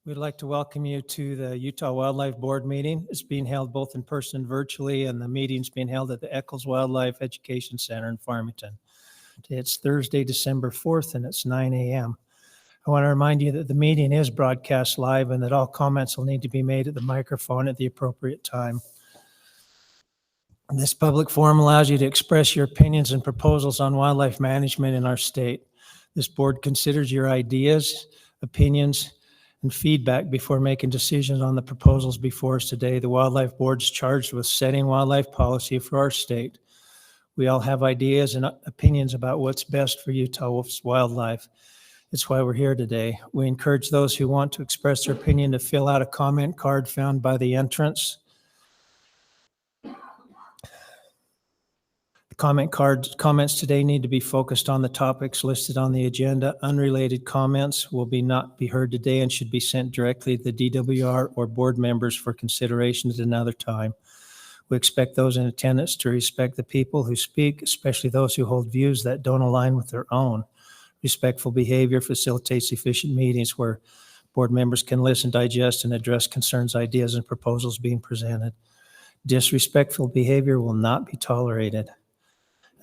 We'd like to welcome you to the Utah Wildlife Board meeting. It's being held both in person and virtually, and the meeting's being held at the Eccles Wildlife Education Center in Farmington. It's Thursday, December 4th, and it's 9 a.m. I want to remind you that the meeting is broadcast live and that all comments will need to be made at the microphone at the appropriate time. This public forum allows you to express your opinions and proposals on wildlife management in our state. This board considers your ideas, opinions, and feedback before making decisions on the proposals before us today. The Wildlife Board is charged with setting wildlife policy for our state. We all have ideas and opinions about what's best for Utah's wildlife. It's why we're here today. We encourage those who want to express their opinion to fill out a comment card found by the entrance. Comments today need to be focused on the topics listed on the agenda. Unrelated comments will not be heard today and should be sent directly to the DWR or board members for consideration at another time. We expect those in attendance to respect the people who speak, especially those who hold views that don't align with their own. Respectful behavior facilitates efficient meetings where board members can listen, digest, and address concerns, ideas, and proposals being presented. Disrespectful behavior will not be tolerated,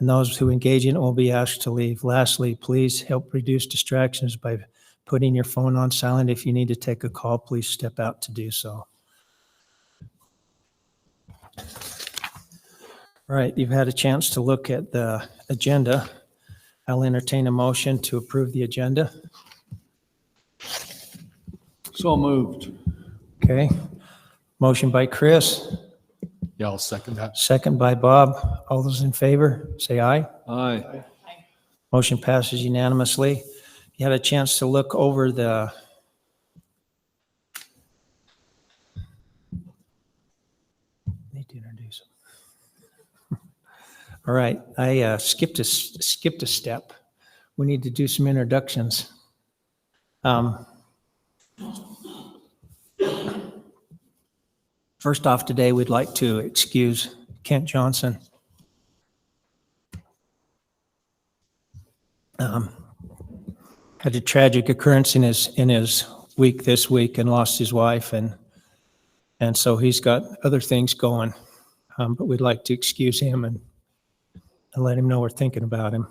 and those who engage in it will be asked to leave. Lastly, please help reduce distractions by putting your phone on silent. If you need to take a call, please step out to do so. All right, you've had a chance to look at the agenda. I'll entertain a motion to approve the agenda. So moved. Okay. Motion by Chris. Yeah, I'll second that. Second by Bob. All those in favor, say aye. Aye. Motion passes unanimously. You had a chance to look over the need to introduce them. All right, I skipped a step. We need to do some introductions. First off today, we'd like to excuse Kent Johnson. Had a tragic occurrence in his week this week and lost his wife, and so he's got other things going, but we'd like to excuse him and let him know we're thinking about him.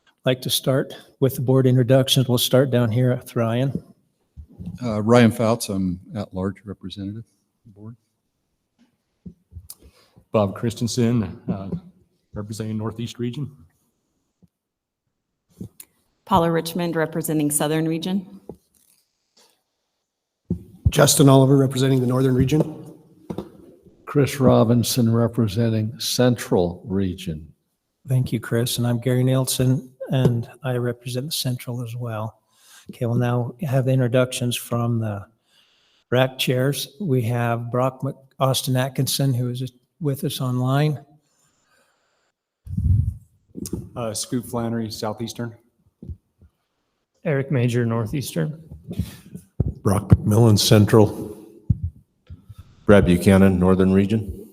I'd like to start with the board introductions. We'll start down here with Ryan. Ryan Fouts, I'm at-large representative of the board. Bob Christensen, representing Northeast region. Paula Richmond, representing Southern region. Justin Oliver, representing the Northern region. Chris Robinson, representing Central region. Thank you, Chris. And I'm Gary Nielsen, and I represent the Central as well. Okay, we'll now have introductions from the RAC chairs. We have Austin Atkinson, who is with us online. Scoot Flannery, Southeastern. Eric Major, Northeastern. Brock McMillan, Central. Brad Buchanan, Northern region.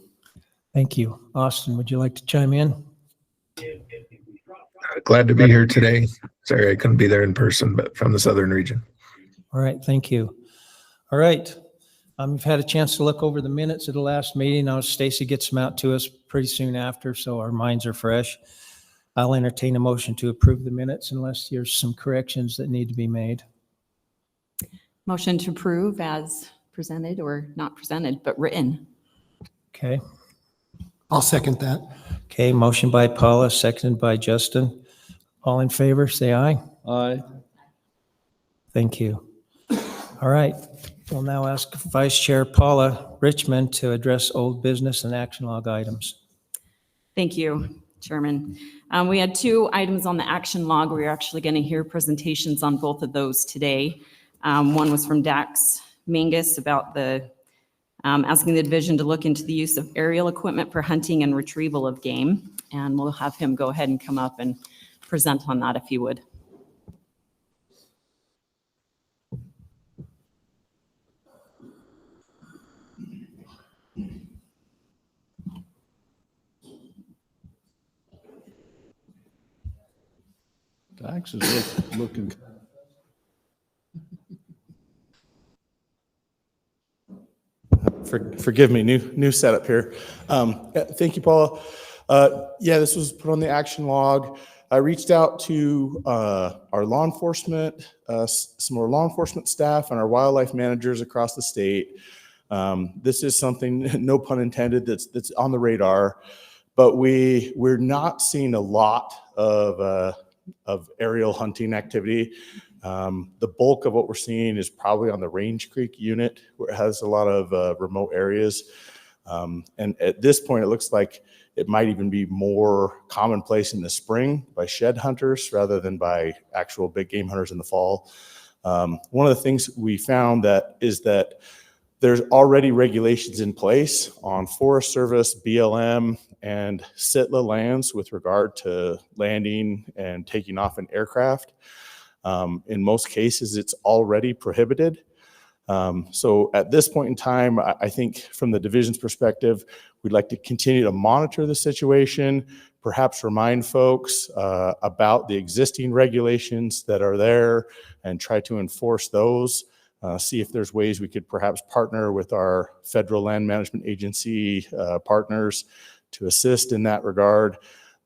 Thank you. Austin, would you like to chime in? Glad to be here today. Sorry I couldn't be there in person, but from the Southern region. All right, thank you. All right, we've had a chance to look over the minutes of the last meeting. Now Stacy gets them out to us pretty soon after, so our minds are fresh. I'll entertain a motion to approve the minutes unless there's some corrections that need to be made. Motion to approve as presented, or not presented, but written. Okay. I'll second that. Okay, motion by Paula, seconded by Justin. All in favor, say aye. Aye. Thank you. All right, we'll now ask Vice Chair Paula Richmond to address old business and action log items. Thank you, Chairman. We had two items on the action log. We're actually going to hear presentations on both of those today. One was from Dax Mangus about the asking the division to look into the use of aerial equipment for hunting and retrieval of game. And we'll have him go ahead and come up and present on that if he would. Dax is looking. forgive me, new setup here. Thank you, Paula. Yeah, this was put on the action log. I reached out to our law enforcement, some more law enforcement staff and our wildlife managers across the state. This is something, no pun intended, that's on the radar, but we're not seeing a lot of aerial hunting activity. The bulk of what we're seeing is probably on the Range Creek unit, where it has a lot of remote areas. And at this point, it looks like it might even be more commonplace in the spring by shed hunters rather than by actual big game hunters in the fall. One of the things we found is that there's already regulations in place on Forest Service, BLM, and SITLA lands with regard to landing and taking off an aircraft. In most cases, it's already prohibited. So at this point in time, I think from the division's perspective, we'd like to continue to monitor the situation, perhaps remind folks about the existing regulations that are there and try to enforce those. See if there's ways we could perhaps partner with our federal land management agency partners to assist in that regard.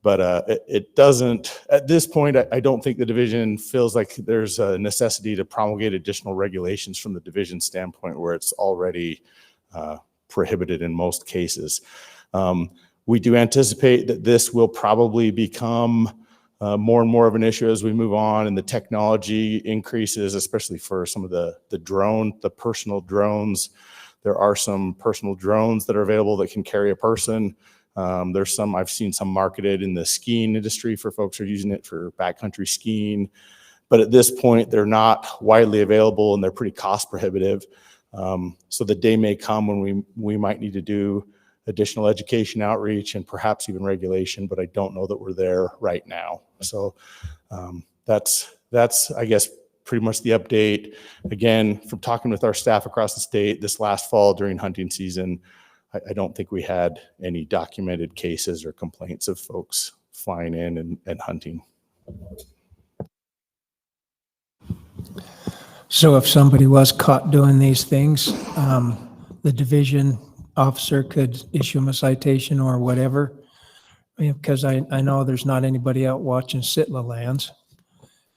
But it doesn't, at this point, I don't think the division feels like there's a necessity to promulgate additional regulations from the division standpoint where it's already prohibited in most cases. We do anticipate that this will probably become more and more of an issue as we move on and the technology increases, especially for some of the personal drones. There are some personal drones that are available that can carry a person. There's some, I've seen some marketed in the skiing industry for folks who are using it for backcountry skiing. But at this point, they're not widely available and they're pretty cost prohibitive. So the day may come when we might need to do additional education outreach and perhaps even regulation, but I don't know that we're there right now. So that's I guess, pretty much the update. Again, from talking with our staff across the state this last fall during hunting season, I don't think we had any documented cases or complaints of folks flying in and hunting. So if somebody was caught doing these things, the division officer could issue them a citation or whatever. Because I know there's not anybody out watching SITLA lands,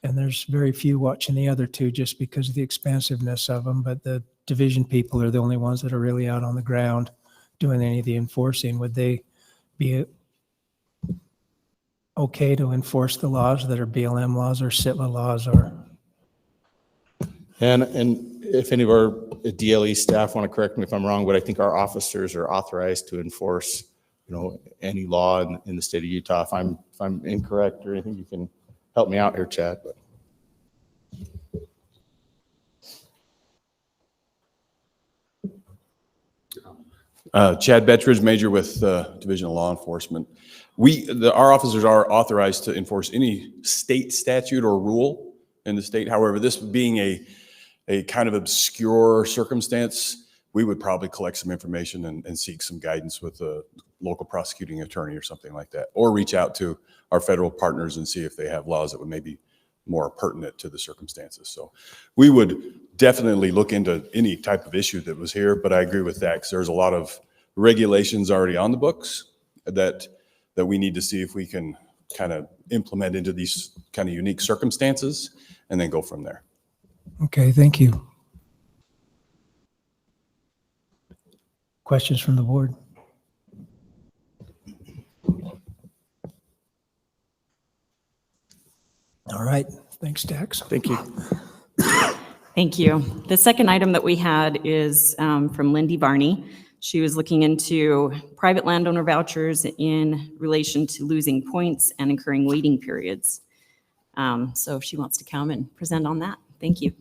and there's very few watching the other two just because of the expansiveness of them. But the division people are the only ones that are really out on the ground doing any of the enforcing. Would they be okay to enforce the laws that are BLM laws or SITLA laws? Or And if any of our DLE staff want to correct me if I'm wrong, but I think our officers are authorized to enforce, any law in the state of Utah. If I'm incorrect or anything, you can help me out here, Chad. Chad Bettridge, Major with Division of Law Enforcement. Our officers are authorized to enforce any state statute or rule in the state. However, this being a kind of obscure circumstance, we would probably collect some information and seek some guidance with a local prosecuting attorney or something like that, or reach out to our federal partners and see if they have laws that would maybe more pertinent to the circumstances. So we would definitely look into any type of issue that was here, but I agree with that because there's a lot of regulations already on the books that we need to see if we can kind of implement into these kind of unique circumstances and then go from there. okay, thank you. Questions from the board? All right, thanks, Dax. Thank you. Thank you. The second item that we had is from Lindy Varney. She was looking into private landowner vouchers in relation to losing points and incurring waiting periods. So if she wants to come and present on that, thank you.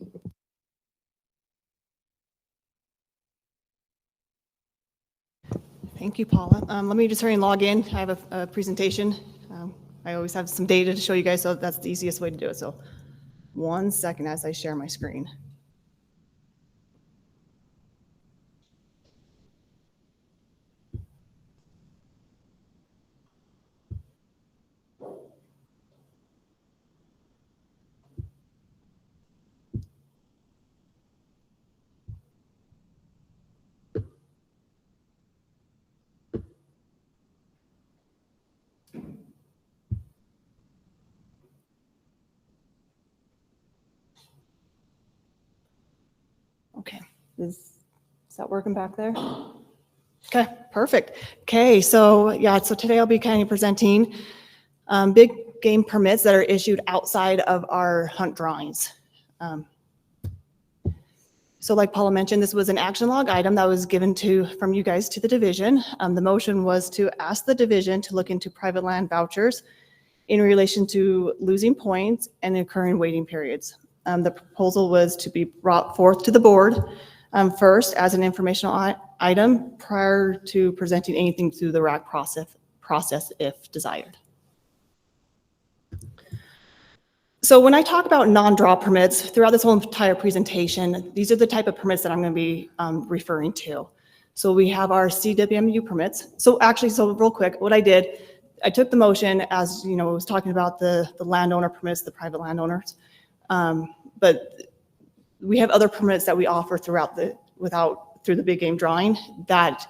Thank you, Paula. Let me just hurry and log in. I have a presentation. I always have some data to show you guys, so that's the easiest way to do it. So 1 second as I share my screen. Okay, is that working back there? Okay, perfect. Okay, so yeah, so today I'll be kind of presenting big game permits that are issued outside of our hunt drawings. So like Paula mentioned, this was an action log item that was given from you guys to the division. The motion was to ask the division to look into private land vouchers in relation to losing points and incurring waiting periods. The proposal was to be brought forth to the board first as an informational item prior to presenting anything through the RAC process if desired. So when I talk about non-draw permits throughout this whole entire presentation, these are the type of permits that I'm going to be referring to. So we have our CWMU permits. So real quick, what I did, I took the motion as, I was talking about the landowner permits, the private landowners. But we have other permits that we offer through the big game drawing that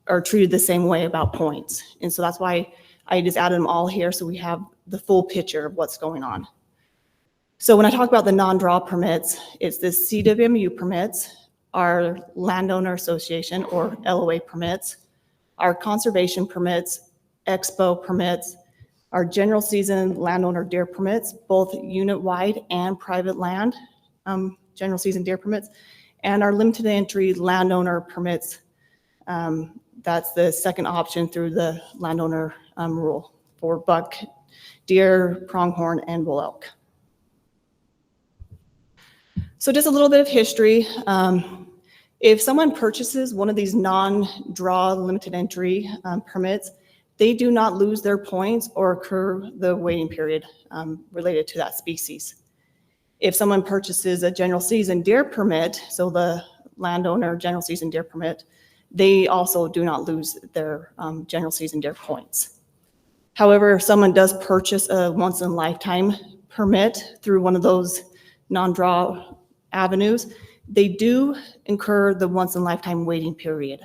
are treated the same way about points. And so that's why I just added them all here so we have the full picture of what's going on. So when I talk about the non-draw permits, it's the CWMU permits, our landowner association or LOA permits, our conservation permits, expo permits, our general season landowner deer permits, both unit-wide and private land general season deer permits, and our limited entry landowner permits. That's the second option through the landowner rule for buck, deer, pronghorn, and bull elk. So just a little bit of history. If someone purchases one of these non-draw limited entry permits, they do not lose their points or incur the waiting period related to that species. If someone purchases a general season deer permit, so the landowner general season deer permit, they also do not lose their general season deer points. However, if someone does purchase a once in a lifetime permit through one of those non-draw avenues, they do incur the once in a lifetime waiting period.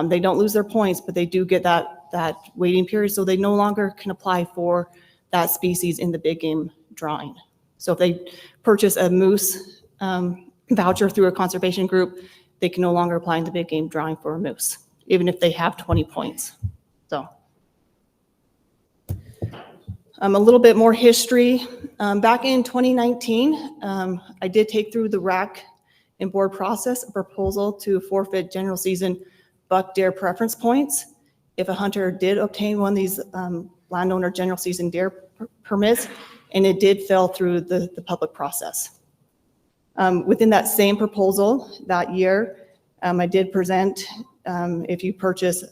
They don't lose their points, but they do get that waiting period, so they no longer can apply for that species in the big game drawing. So if they purchase a moose voucher through a conservation group, they can no longer apply in the big game drawing for a moose, even if they have 20 points. So a little bit more history. Back in 2019, I did take through the RAC and board process a proposal to forfeit general season buck deer preference points if a hunter did obtain one of these landowner general season deer permits, and it did fail through the public process. Within that same proposal that year, I did present if you purchase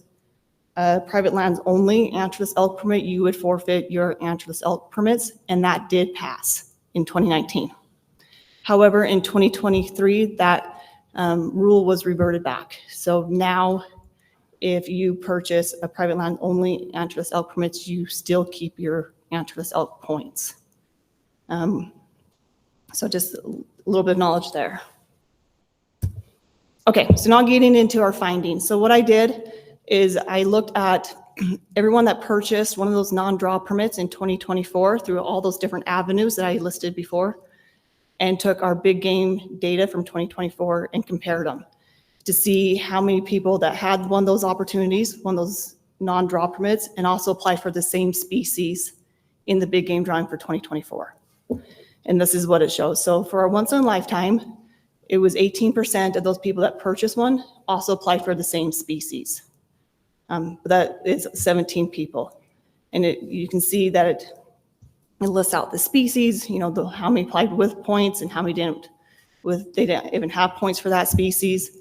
private lands only antlerless elk permit, you would forfeit your antlerless elk permits, and that did pass in 2019. However, in 2023, that rule was reverted back. So now, if you purchase a private land only antlerless elk permits, you still keep your antlerless elk points. So just a little bit of knowledge there. Okay, so now getting into our findings. So what I did is I looked at everyone that purchased one of those non-draw permits in 2024 through all those different avenues that I listed before, and took our big game data from 2024 and compared them to see how many people that had one of those opportunities, one of those non-draw permits, and also applied for the same species in the big game drawing for 2024. And this is what it shows. So for our once in a lifetime, it was 18% of those people that purchased one also applied for the same species. That is 17 people. And you can see that it lists out the species, how many applied with points and how many didn't, they didn't even have points for that species.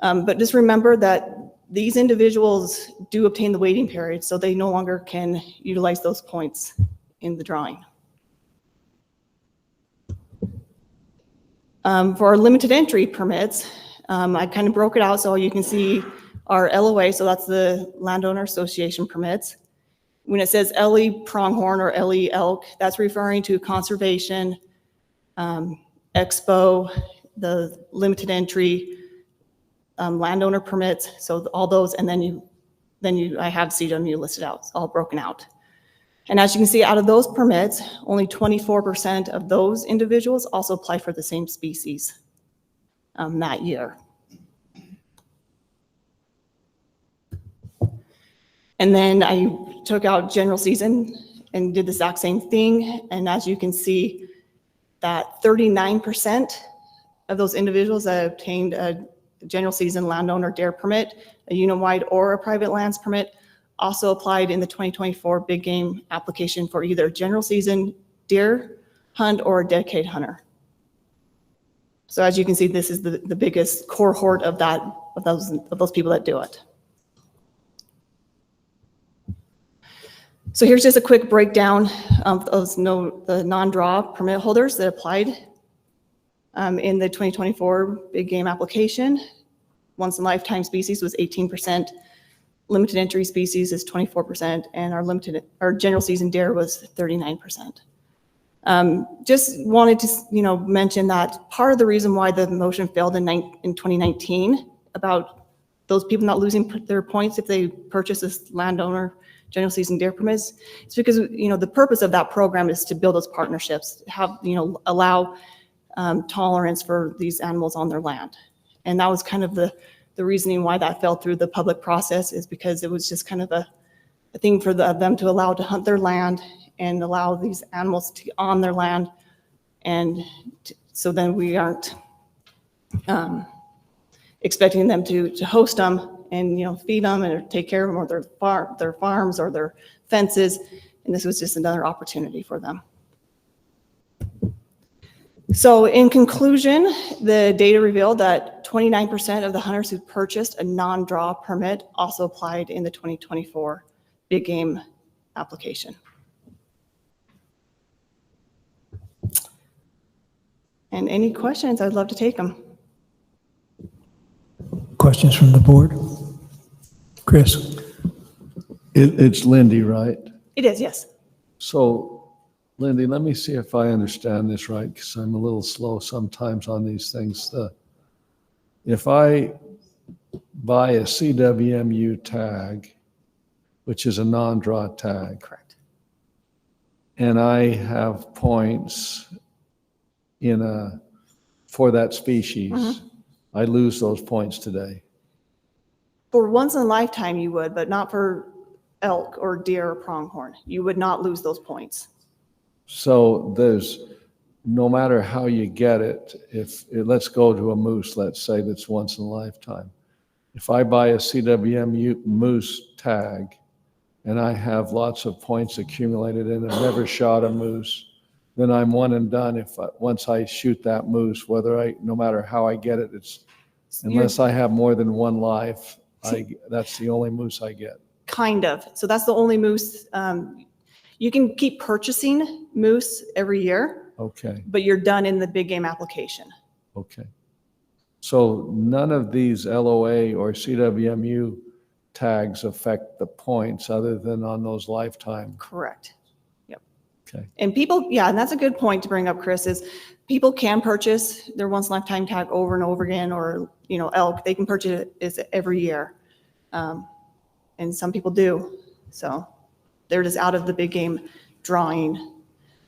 But just remember that these individuals do obtain the waiting period, so they no longer can utilize those points in the drawing. For our limited entry permits, I kind of broke it out so you can see our LOA, so that's the Landowner Association permits. When it says LE pronghorn or LE elk, that's referring to conservation, expo, the limited entry, landowner permits, so all those, and then I have CWMU listed out, it's all broken out. And as you can see, out of those permits, only 24% of those individuals also apply for the same species. that year. And then I took out general season and did the exact same thing. And as you can see, that 39% of those individuals that obtained a general season landowner DARE permit, a unit-wide or a private lands permit, also applied in the 2024 big game application for either a general season deer hunt or a dedicated hunter. So as you can see, this is the biggest cohort of those people that do it. So here's just a quick breakdown of the non-draw permit holders that applied in the 2024 big game application. Once in a lifetime species was 18%, limited entry species is 24%, and our general season deer was 39%. Just wanted to mention that part of the reason why the motion failed in 2019 about those people not losing their points if they purchase this landowner general season deer permits, it's because the purpose of that program is to build those partnerships, have allow tolerance for these animals on their land, and that was kind of the reasoning why that fell through the public process, is because it was just kind of a thing for them to allow to hunt their land and allow these animals to on their land, and so then we aren't expecting them to host them and feed them and take care of them, or their farms or their fences, and this was just another opportunity for them. So in conclusion, the data revealed that 29% of the hunters who purchased a non-draw permit also applied in the 2024 big game application. And any questions, I'd love to take them. Questions from the board? Chris? It's Lindy, right? It is, yes. So, Lindy, let me see if I understand this right, because I'm a little slow sometimes on these things. If I buy a CWMU tag, which is a non-draw tag. Correct. And I have points for that species, I lose those points today. For once in a lifetime you would, but not for elk or deer or pronghorn. You would not lose those points. So no matter how you get it, let's go to a moose, let's say that's once in a lifetime. If I buy a CWMU moose tag and I have lots of points accumulated and I've never shot a moose, then I'm one and done. Once I shoot that moose, no matter how I get it, unless I have more than one life, that's the only moose I get. Kind of. So that's the only moose. You can keep purchasing moose every year. Okay. But you're done in the big game application. Okay. So none of these LOA or CWMU tags affect the points other than on those lifetime. Correct. Yep. Okay. And people, and that's a good point to bring up, Chris, is people can purchase their once in a lifetime tag over and over again, or, elk, they can purchase it every year. And some people do. So they're just out of the big game drawing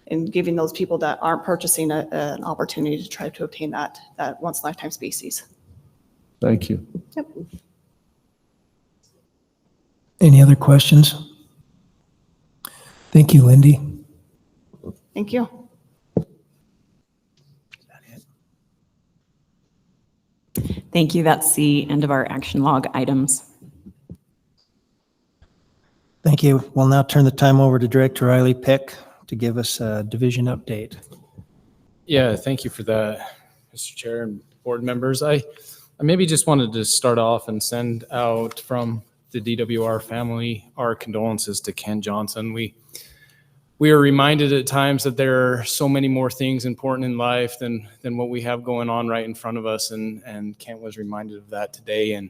and giving those people that aren't purchasing an opportunity to try to obtain that once in a lifetime species. Thank you. Yep. Any other questions? Thank you, Lindy. Thank you. Thank you. That's the end of our action log items. Thank you. We'll now turn the time over to Director Riley Peck to give us a division update. Yeah, thank you for that, Mr. Chair and board members. I maybe just wanted to start off and send out from the DWR family our condolences to Ken Johnson. We are reminded at times that there are so many more things important in life than what we have going on right in front of us, and Kent was reminded of that today, and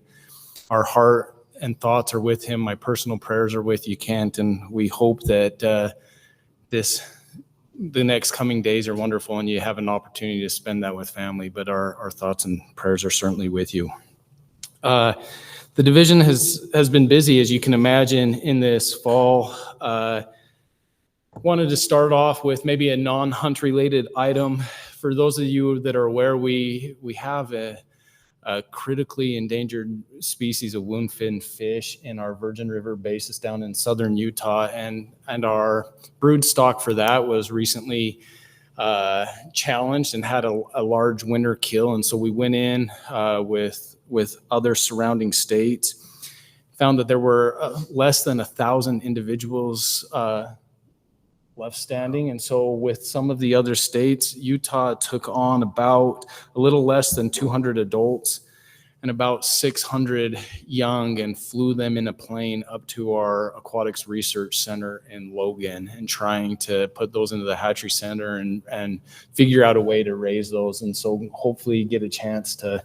our heart and thoughts are with him. My personal prayers are with you, Kent, and we hope that the next coming days are wonderful and you have an opportunity to spend that with family, but our thoughts and prayers are certainly with you. The division has been busy, as you can imagine, in this fall. Wanted to start off with maybe a non-hunt related item. For those of you that are aware, we have a critically endangered species of woundfin fish in our Virgin River basis down in southern Utah, and our brood stock for that was recently challenged and had a large winter kill. And so we went in with other surrounding states, found that there were less than 1,000 individuals left standing. And so with some of the other states, Utah took on about a little less than 200 adults and about 600 young and flew them in a plane up to our aquatics research center in Logan, and trying to put those into the hatchery center and figure out a way to raise those. And so hopefully get a chance to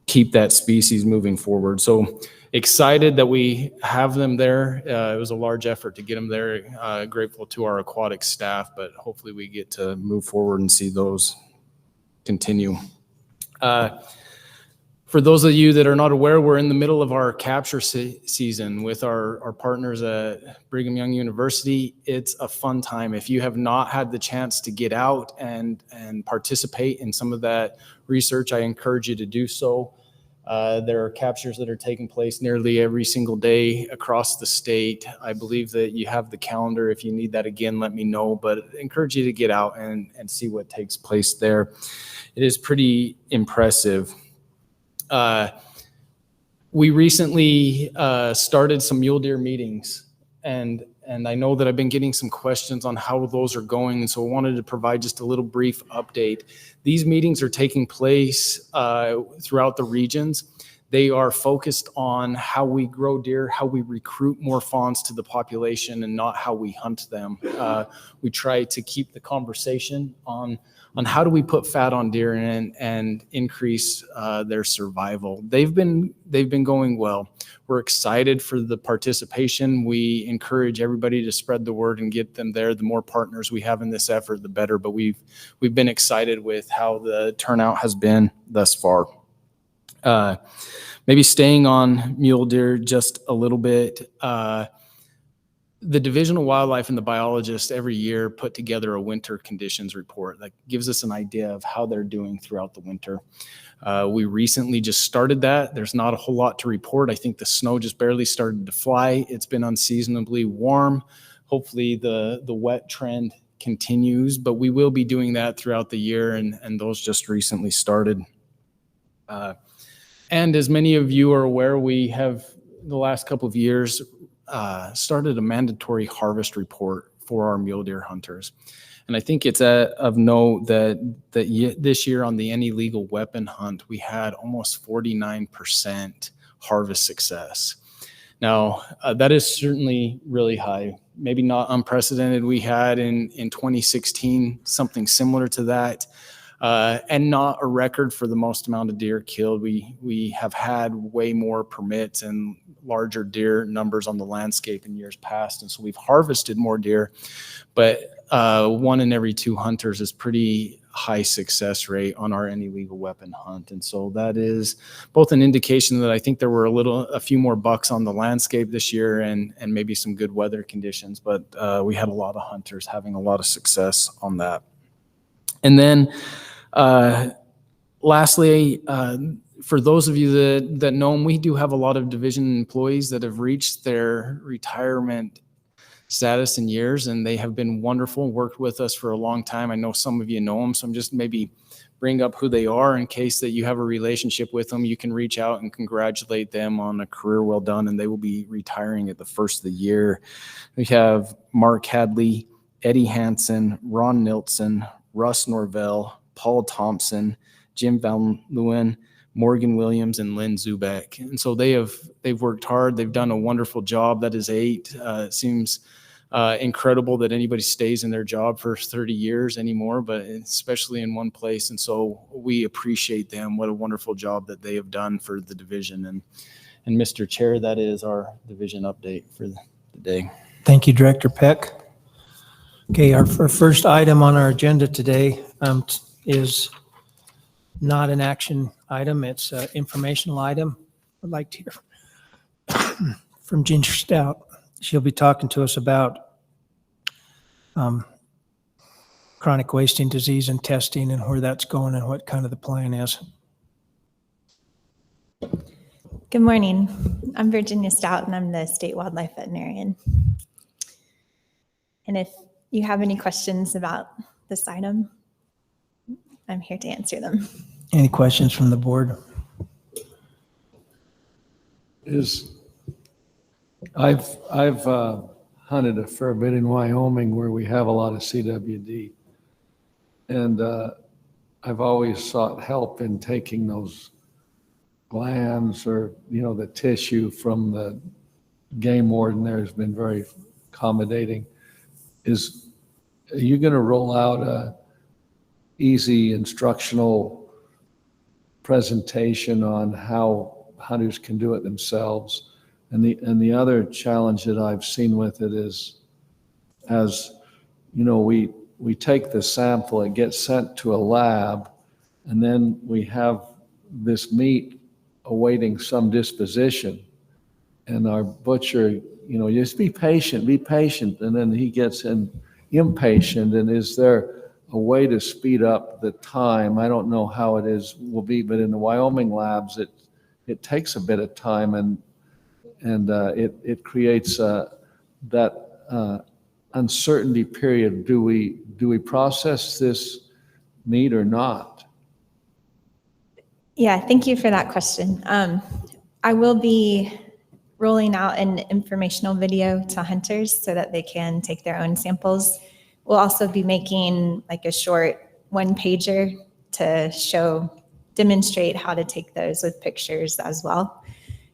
keep that species moving forward. So excited that we have them there. It was a large effort to get them there. Grateful to our aquatic staff, but hopefully we get to move forward and see those continue. For those of you that are not aware, we're in the middle of our capture season with our partners at Brigham Young University. It's a fun time. If you have not had the chance to get out and participate in some of that research, I encourage you to do so. There are captures that are taking place nearly every single day across the state. I believe that you have the calendar. If you need that again, let me know, but I encourage you to get out and see what takes place there. It is pretty impressive. We recently started some mule deer meetings, and I know that I've been getting some questions on how those are going, and so I wanted to provide just a little brief update. These meetings are taking place throughout the regions. They are focused on how we grow deer, how we recruit more fawns to the population, and not how we hunt them. We try to keep the conversation on how do we put fat on deer and increase their survival. They've been going well. We're excited for the participation. We encourage everybody to spread the word and get them there. The more partners we have in this effort, the better. But we've been excited with how the turnout has been thus far. Maybe staying on mule deer just a little bit. The Division of Wildlife and the biologists every year put together a winter conditions report that gives us an idea of how they're doing throughout the winter. We recently just started that. There's not a whole lot to report. I think the snow just barely started to fly. It's been unseasonably warm. Hopefully the wet trend continues, but we will be doing that throughout the year, and those just recently started. And as many of you are aware, we have the last couple of years started a mandatory harvest report for our mule deer hunters. And I think it's of note that this year on the any legal weapon hunt, we had almost 49% harvest success. Now, that is certainly really high, maybe not unprecedented. We had in 2016 something similar to that. And not a record for the most amount of deer killed. We have had way more permits and larger deer numbers on the landscape in years past, and so we've harvested more deer, but 1 in every 2 hunters is pretty high success rate on our any legal weapon hunt. And so that is both an indication that I think there were a few more bucks on the landscape this year and maybe some good weather conditions, but we had a lot of hunters having a lot of success on that. And then lastly, for those of you that know them, we do have a lot of division employees that have reached their retirement status in years, and they have been wonderful, worked with us for a long time. I know some of you know them, so I'm just maybe bring up who they are in case that you have a relationship with them. You can reach out and congratulate them on a career well done, and they will be retiring at the first of the year. We have Mark Hadley, Eddie Hansen, Ron Nilsson, Russ Norvell, Paul Thompson, Jim Van Leeuwen, Morgan Williams, and Lynn Zubek. And so they've worked hard. They've done a wonderful job. That is 8. It seems incredible that anybody stays in their job for 30 years anymore, but especially in one place. And so we appreciate them. What a wonderful job that they have done for the division. And Mr. Chair, that is our division update for the day. Thank you, Director Peck. Okay, our first item on our agenda today is not an action item. It's an informational item. I'd like to hear from Ginger Stout. She'll be talking to us about chronic wasting disease and testing and where that's going and what kind of the plan is. Good morning. I'm Virginia Stout, and I'm the state wildlife veterinarian. And if you have any questions about this item, I'm here to answer them. Any questions from the board? I've hunted a fair bit in Wyoming where we have a lot of CWD. And I've always sought help in taking those glands or, the tissue from the game warden there has been very accommodating. Are you going to roll out a easy instructional presentation on how hunters can do it themselves? And the other challenge that I've seen with it is, we take the sample, it gets sent to a lab, and then we have this meat awaiting some disposition. And our butcher, just be patient, and then he gets impatient. And is there a way to speed up the time? I don't know how will be, but in the Wyoming labs, it takes a bit of time, and it creates that uncertainty period. Do we process this meat or not? Yeah, thank you for that question. I will be rolling out an informational video to hunters so that they can take their own samples. We'll also be making like a short one-pager to demonstrate how to take those with pictures as well.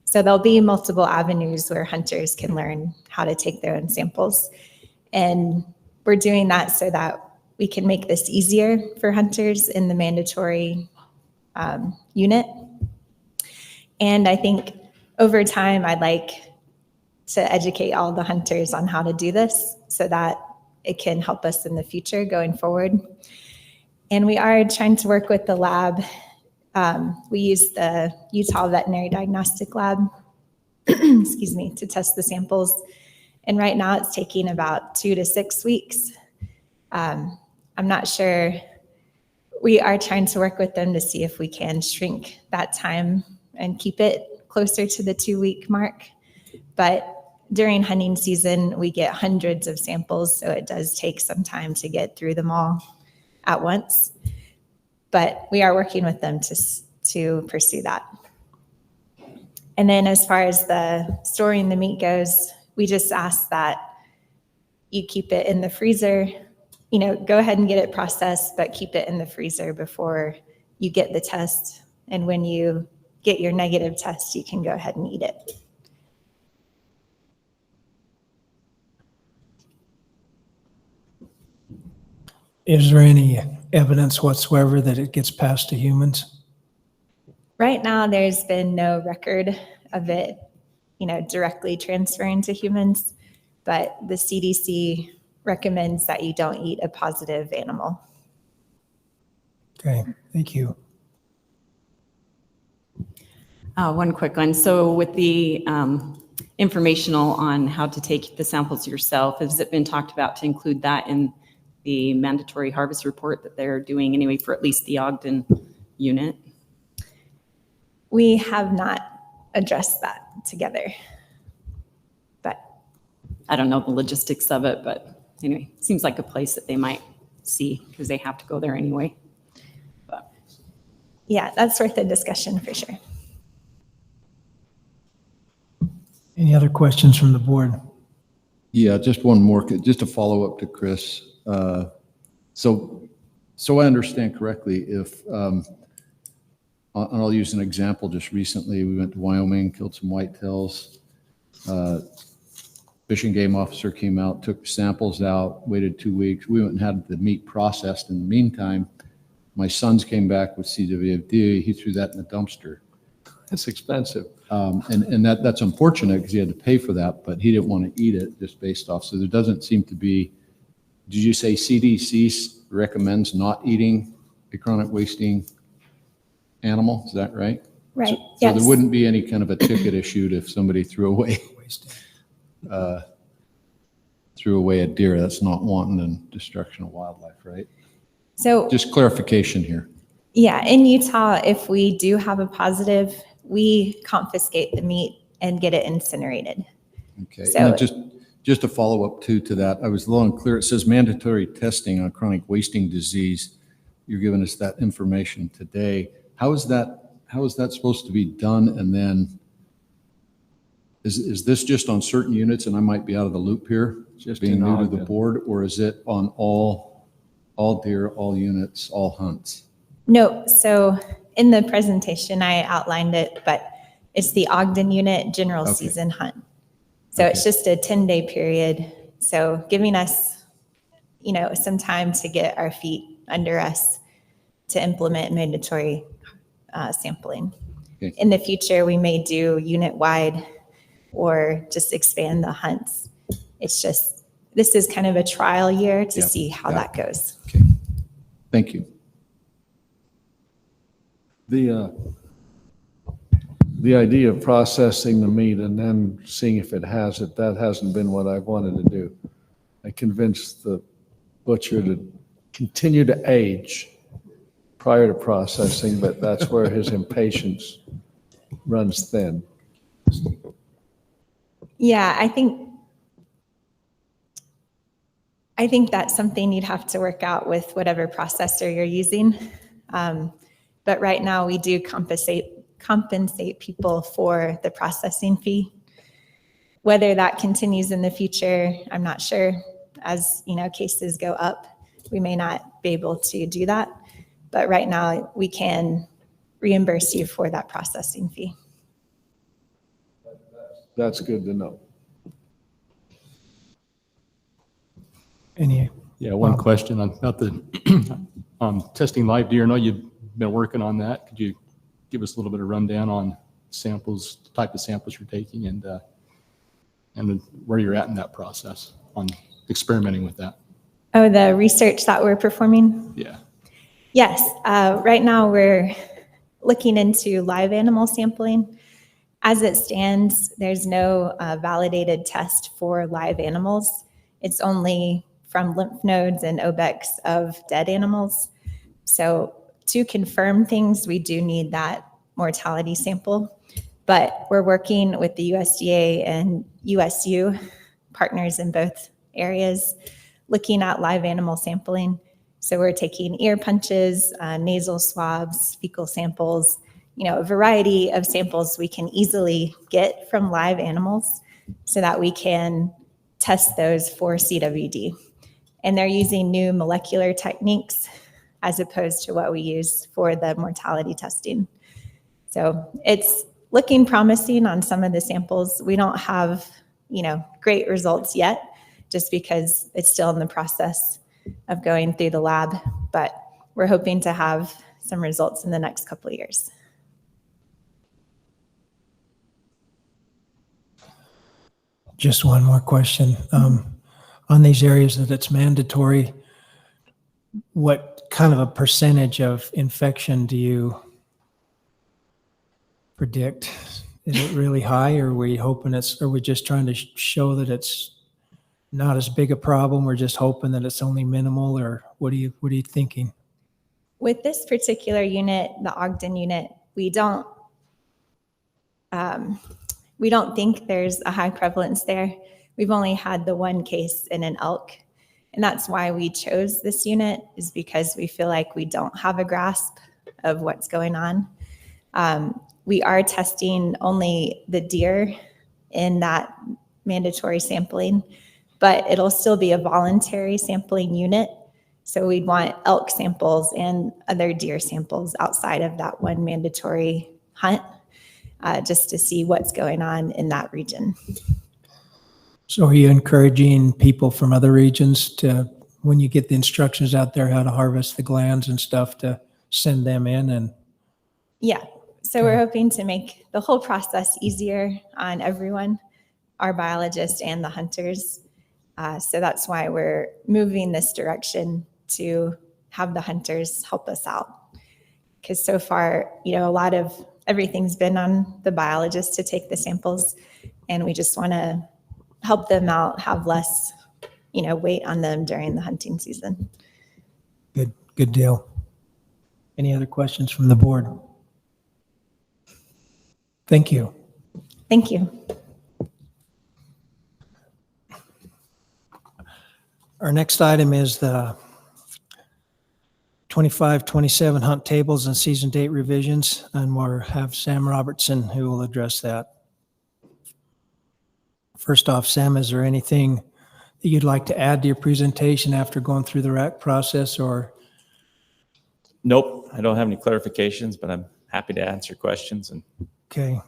So there'll be multiple avenues where hunters can learn how to take their own samples. And we're doing that so that we can make this easier for hunters in the mandatory unit. And I think over time, I'd like to educate all the hunters on how to do this so that it can help us in the future going forward. And we are trying to work with the lab. We use the Utah Veterinary Diagnostic Lab, excuse me, to test the samples. And right now it's taking about 2 to 6 weeks. I'm not sure. We are trying to work with them to see if we can shrink that time and keep it closer to the 2-week mark. But during hunting season, we get hundreds of samples, so it does take some time to get through them all at once. But we are working with them to pursue that. And then as far as the storing the meat goes, we just ask that you keep it in the freezer. Go ahead and get it processed, but keep it in the freezer before you get the test. And when you get your negative test, you can go ahead and eat it. Is there any evidence whatsoever that it gets passed to humans? Right now, there's been no record of it, directly transferring to humans, but the CDC recommends that you don't eat a positive animal. Okay, thank you. One quick one. So with the informational on how to take the samples yourself, has it been talked about to include that in the mandatory harvest report that they're doing anyway for at least the Ogden unit? We have not addressed that together, but I don't know the logistics of it, but anyway, seems like a place that they might see because they have to go there anyway. But yeah, that's worth a discussion for sure. Any other questions from the board? Yeah, just one more, just a follow up to Chris. So I understand correctly, if, and I'll use an example, just recently we went to Wyoming, killed some whitetails. Fish and Game officer came out, took samples out, waited 2 weeks. We went and had the meat processed. In the meantime, my sons came back with CWD. He threw that in the dumpster. It's expensive. And that's unfortunate because he had to pay for that, but he didn't want to eat it just based off. So there doesn't seem to be, did you say CDC recommends not eating a chronic wasting animal? Is that right? Right. So Yes. there wouldn't be any kind of a ticket issued if somebody threw away threw away a deer. That's not wanton and destruction of wildlife, right? So Just clarification here. yeah, in Utah, if we do have a positive, we confiscate the meat and get it incinerated. Okay, So- and then just a follow-up too to that, I was a little unclear. It says mandatory testing on chronic wasting disease. You're giving us that information today. How is that supposed to be done? And then is this just on certain units, and I might be out of the loop here, Just being in new to the Ogden. board, or is it on all deer, all units, all hunts? No, so in the presentation, I outlined it, but it's the Ogden unit general Okay. season hunt. So it's just a 10-day period. So giving us, some time to get our feet under us to implement mandatory sampling. Okay. In the future, we may do unit-wide or just expand the hunts. It's just, this is kind of a trial year to Yep, see how got that goes. Thank you. The idea of processing the meat and then seeing if it has it, that hasn't been what I've wanted to do. I convinced the butcher to continue to age prior to processing, but that's where his impatience runs thin. Yeah, I think that's something you'd have to work out with whatever processor you're using. But right now, we do compensate people for the processing fee. Whether that continues in the future, I'm not sure. As cases go up, we may not be able to do that. But right now, we can reimburse you for that processing fee. That's good to know. Yeah, one question about the testing live deer. I know you've been working on that. Could you give us a little bit of rundown on samples, the type of samples you're taking, and where you're at in that process on experimenting with that? Oh, the research that we're performing? Yeah. Yes, right now we're looking into live animal sampling. As it stands, there's no validated test for live animals. It's only from lymph nodes and obex of dead animals. So to confirm things, we do need that mortality sample. But we're working with the USDA and USU, partners in both areas, looking at live animal sampling. So we're taking ear punches, nasal swabs, fecal samples, a variety of samples we can easily get from live animals so that we can test those for CWD. And they're using new molecular techniques as opposed to what we use for the mortality testing. So it's looking promising on some of the samples. We don't have, great results yet, just because it's still in the process of going through the lab, but we're hoping to have some results in the next couple of years. Just one more question. On these areas that it's mandatory, what kind of a percentage of infection do you predict? Is it really high, or are we hoping are we just trying to show that it's not as big a problem? We're just hoping that it's only minimal, or what are you thinking? With this particular unit, the Ogden unit, we don't think there's a high prevalence there. We've only had the one case in an elk, and that's why we chose this unit, is because we feel like we don't have a grasp of what's going on. We are testing only the deer in that mandatory sampling, but it'll still be a voluntary sampling unit. So we'd want elk samples and other deer samples outside of that one mandatory hunt, just to see what's going on in that region. So are you encouraging people from other regions to, when you get the instructions out there how to harvest the glands and stuff, to send them in? And Yeah, so we're hoping to make the whole process easier on everyone, our biologists and the hunters. So that's why we're moving this direction, to have the hunters help us out. Because so far, a lot of everything's been on the biologists to take the samples, and we just want to help them out, have less wait on them during the hunting season. Good deal. Any other questions from the board? Thank you. Thank you. Our next item is the 25-27 hunt tables and season date revisions, and we'll have Sam Robertson who will address that. First off, Sam, is there anything that you'd like to add to your presentation after going through the RAC process, or? Nope, I don't have any clarifications, but I'm happy to answer questions. Okay.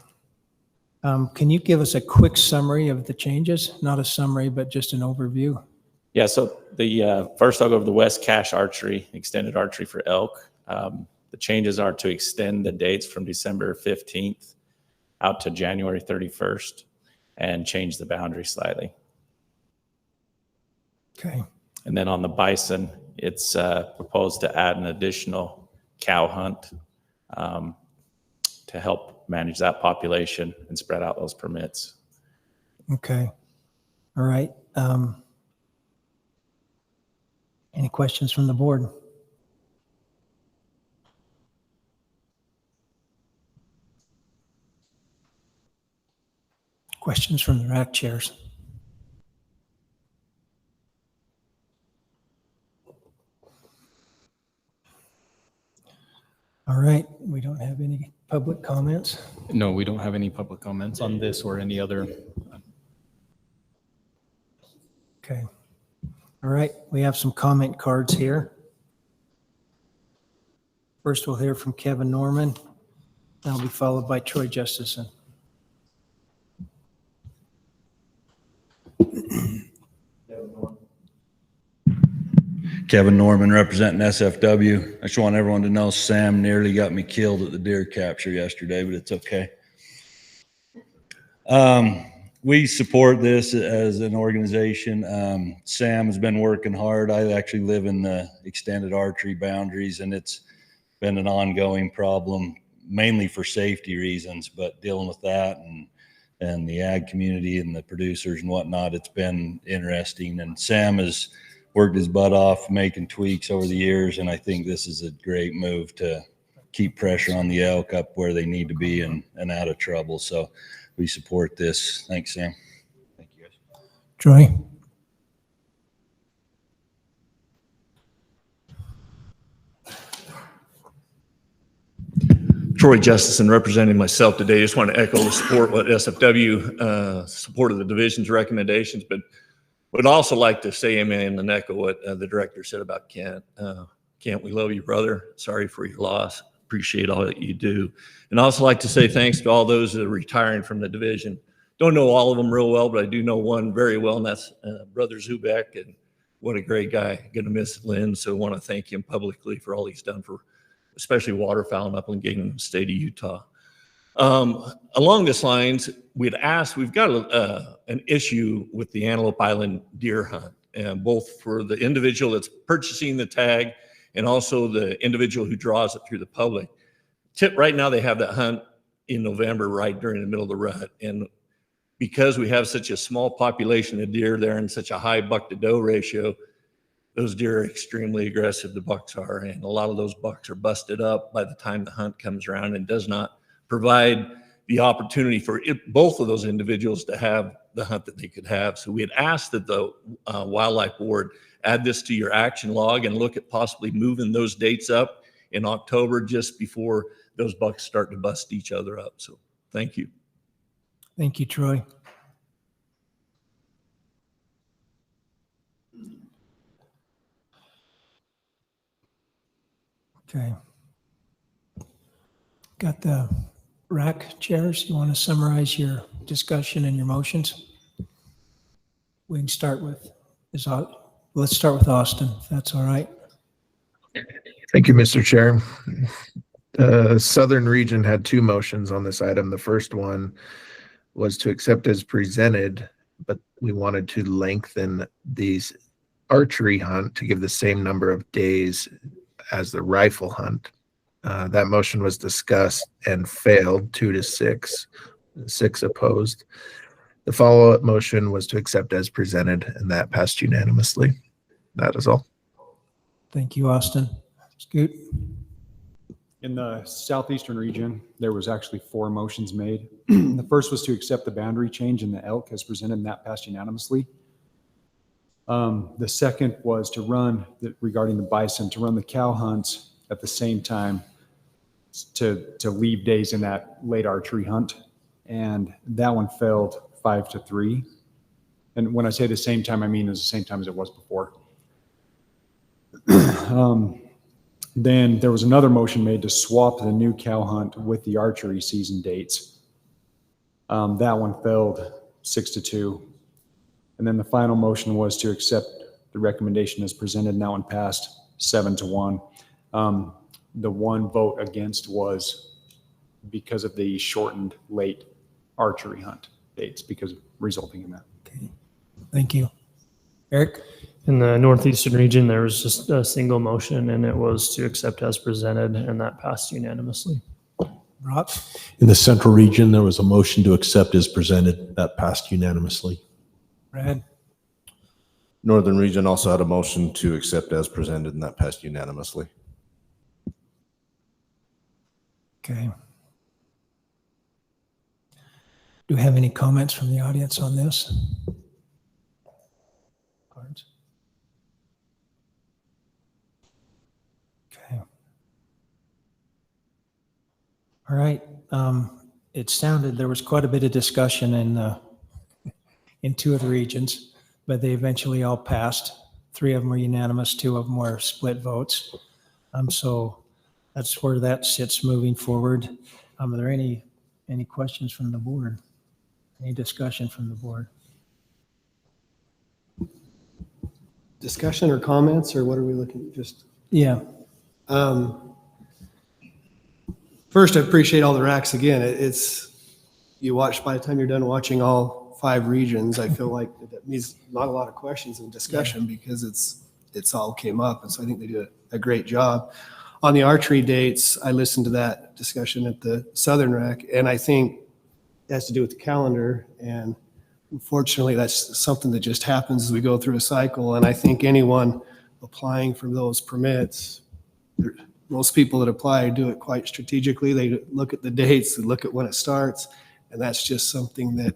Can you give us a quick summary of the changes? Not a summary, but just an overview. Yeah, so the first I'll go over the West Cache archery, extended archery for elk. The changes are to extend the dates from December 15th out to January 31st and change the boundary slightly. Okay. And then on the bison, it's proposed to add an additional cow hunt to help manage that population and spread out those permits. Okay. All right. Any questions from the board? Questions from the RAC chairs? All right, we don't have any public comments. No, we don't have any public comments on this or any other. Okay. All right, we have some comment cards here. First, we'll hear from Kevin Norman. That'll be followed by Troy Justison. Kevin Norman representing SFW. I just want everyone to know Sam nearly got me killed at the deer capture yesterday, but it's okay. We support this as an organization. Sam has been working hard. I actually live in the extended archery boundaries, and it's been an ongoing problem, mainly for safety reasons, but dealing with that and the ag community and the producers and whatnot, it's been interesting. And Sam has worked his butt off making tweaks over the years, and I think this is a great move to keep pressure on the elk up where they need to be and out of trouble. So we support this. Thanks, Sam. Thank you, guys. Troy? Troy Justison representing myself today. Just want to echo the support what SFW supported the division's recommendations, but would also like to say amen and echo what the director said about Kent. Kent, we love you, brother. Sorry for your loss. Appreciate all that you do. And I also like to say thanks to all those that are retiring from the division. Don't know all of them real well, but I do know one very well, and that's Brother Zubek. And what a great guy. Going to miss Lynn, so I want to thank him publicly for all he's done for especially waterfowl and upland game in the state of Utah. Along this lines, we've got an issue with the Antelope Island deer hunt, and both for the individual that's purchasing the tag and also the individual who draws it through the public. Right now, they have that hunt in November, right during the middle of the rut. And because we have such a small population of deer there and such a high buck to doe ratio, those deer are extremely aggressive, the bucks are, and a lot of those bucks are busted up by the time the hunt comes around and does not provide the opportunity for both of those individuals to have the hunt that they could have. So we had asked that the Wildlife Board add this to your action log and look at possibly moving those dates up in October just before those bucks start to bust each other up. So thank you. Thank you, Troy. Okay. Got the RAC chairs. You want to summarize your discussion and your motions? We can start with, let's start with Austin, if that's all right. Thank you, Mr. Chair. The Southern Region had two motions on this item. The first one was to accept as presented, but we wanted to lengthen these archery hunt to give the same number of days as the rifle hunt. That motion was discussed and failed 2-6, 6 opposed. The follow-up motion was to accept as presented, and that passed unanimously. That is all. Thank you, Austin. Scoot? In the Southeastern region, there was actually 4 motions made. The first was to accept the boundary change in the elk as presented, and that passed unanimously. The second was to run, regarding the bison, to run the cow hunts at the same time to leave days in that late archery hunt. And that one failed 5-3. And when I say the same time, I mean it's the same time as it was before. Then there was another motion made to swap the new cow hunt with the archery season dates. That one failed 6-2. And then the final motion was to accept the recommendation as presented, and that one passed 7-1. The one vote against was because of the shortened late archery hunt dates, because resulting in that. Okay. Thank you. Eric? In the Northeastern region, there was just a single motion, and it was to accept as presented, and that passed unanimously. Brock? In the Central region, there was a motion to accept as presented. That passed unanimously. Brad? Northern region also had a motion to accept as presented, and that passed unanimously. Okay. Do we have any comments from the audience on this? Cards? Okay. All right. It sounded there was quite a bit of discussion in 2 of the regions, but they eventually all passed. 3 of them were unanimous, 2 of them were split votes. So that's where that sits moving forward. Are there any questions from the board? Any discussion from the board? Discussion or comments, or what are we looking at? Just Yeah. first, I appreciate all the racks again. You watch, by the time you're done watching all 5 regions, I feel like that means not a lot of questions and discussion because it's all came up. And so I think they do a great job. On the archery dates, I listened to that discussion at the Southern Rec, and I think it has to do with the calendar. And unfortunately, that's something that just happens as we go through a cycle. And I think anyone applying for those permits, most people that apply do it quite strategically. They look at the dates, they look at when it starts, and that's just something that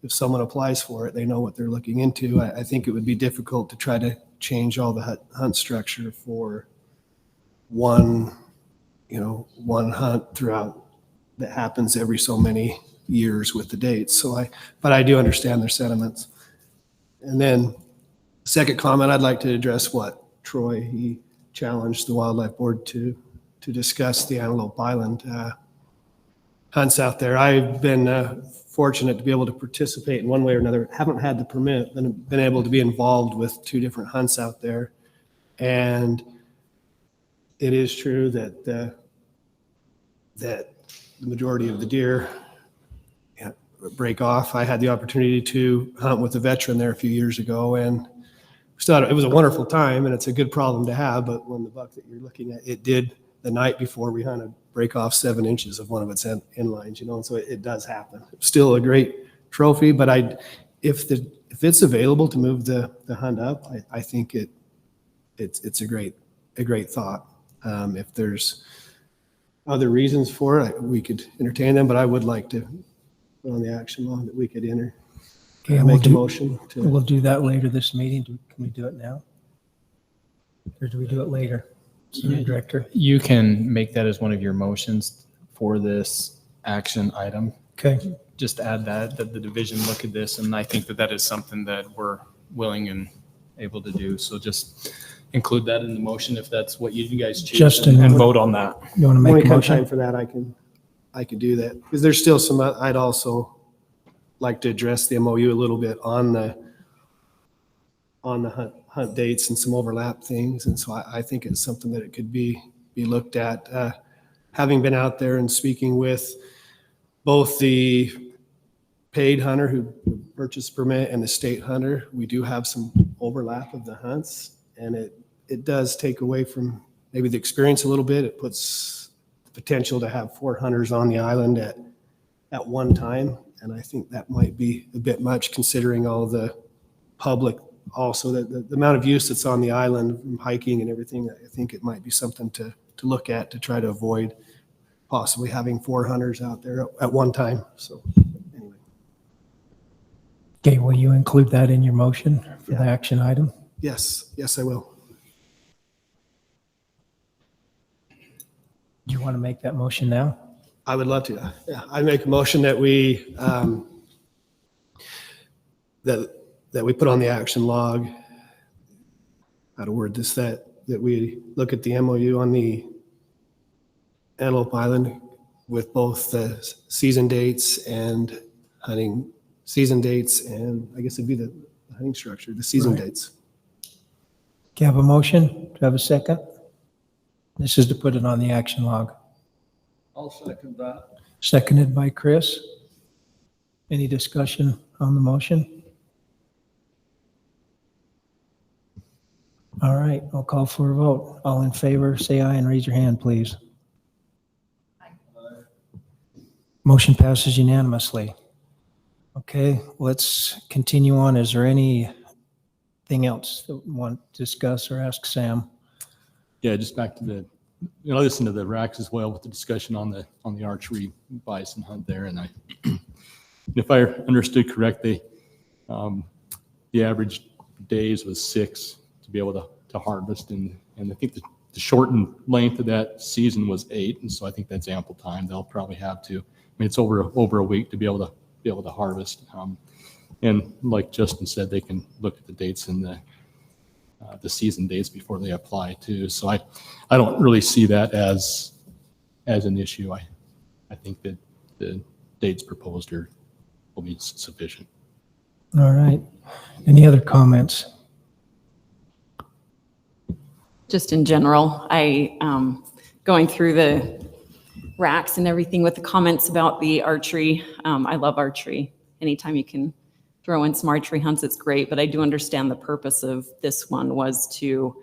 if someone applies for it, they know what they're looking into. I think it would be difficult to try to change all the hunt structure for one hunt throughout that happens every so many years with the dates. But I do understand their sentiments. And then second comment, I'd like to address what Troy, he challenged the Wildlife Board to discuss the Antelope Island hunts out there. I've been fortunate to be able to participate in one way or another. Haven't had the permit, been able to be involved with 2 different hunts out there. And it is true that the majority of the deer break off. I had the opportunity to hunt with a veteran there a few years ago, and it was a wonderful time, and it's a good problem to have. But when the buck that you're looking at, it did the night before we hunted break off 7 inches of one of its inlines, and so it does happen. It's still a great trophy, but if it's available to move the hunt up, I think it's a great thought. If there's other reasons for it, we could entertain them, but I would like to put on the action law that we could enter. Okay, Make a motion to. We'll do that later this meeting. Can we do it now? Or do we do it later? Director? You can make that as one of your motions for this action item. Okay. Just add that the division look at this, and I think that is something that we're willing and able to do. So just include that in the motion if that's what you guys choose. Justin, and vote on that. You want to When make we a come motion? time for that, I could do that, because there's still some, I'd also like to address the MOU a little bit on the hunt dates and some overlap things. And so I think it's something that it could be looked at. Having been out there and speaking with both the paid hunter who purchased permit and the state hunter, we do have some overlap of the hunts, and it does take away from maybe the experience a little bit. It puts the potential to have 4 hunters on the island at one time And I think that might be a bit much considering all the public, also the amount of use that's on the island from hiking and everything. I think it might be something to look at to try to avoid possibly having 4 hunters out there at one time. So anyway. Okay, will you include that in your motion for the action item? Yes, I will. Do you want to make that motion now? I would love to. Yeah, I make a motion that we that we put on the action log. How to word this? That we look at the MOU on the Antelope Island with both the season dates and hunting season dates, and I guess it'd be the hunting structure, the season dates. Do you have a motion? Do you have a second? This is to put it on the action log. I'll second that. Seconded by Chris. Any discussion on the motion? All right, I'll call for a vote. All in favor, say aye and raise your hand, please. Motion passes unanimously. Okay, let's continue on. Is there anything else that we want to discuss or ask Sam? Yeah, just back to the, listen to the racks as well with the discussion on the archery bison hunt there. And if I understood correctly, the average days was 6 to be able to harvest. And I think the shortened length of that season was 8. And so I think that's ample time. They'll probably have to, it's over a week to be able to harvest. And like Justin said, they can look at the dates in the season dates before they apply too. So I don't really see that as an issue. I think that the dates proposed will be sufficient. All right. Any other comments? Just in general, going through the racks and everything with the comments about the archery. I love archery. Anytime you can throw in some archery hunts, it's great. But I do understand the purpose of this one was to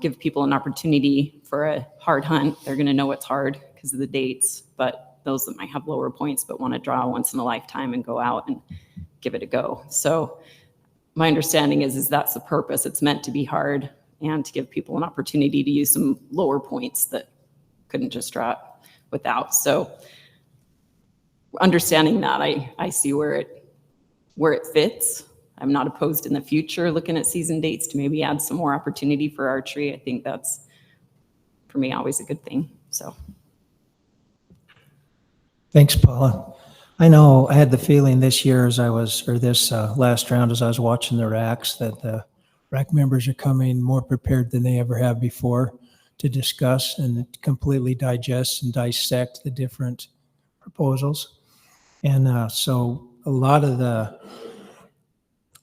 give people an opportunity for a hard hunt. They're going to know it's hard because of the dates, but those that might have lower points but want to draw once in a lifetime and go out and give it a go. So my understanding is that's the purpose. It's meant to be hard and to give people an opportunity to use some lower points that couldn't just draw it without. So understanding that, I see where it fits. I'm not opposed in the future looking at season dates to maybe add some more opportunity for archery. I think that's, for me, always a good thing. So. Thanks, Paula. I know I had the feeling this year this last round as I was watching the racks, that the rack members are coming more prepared than they ever have before to discuss and completely digest and dissect the different proposals. And so a lot of the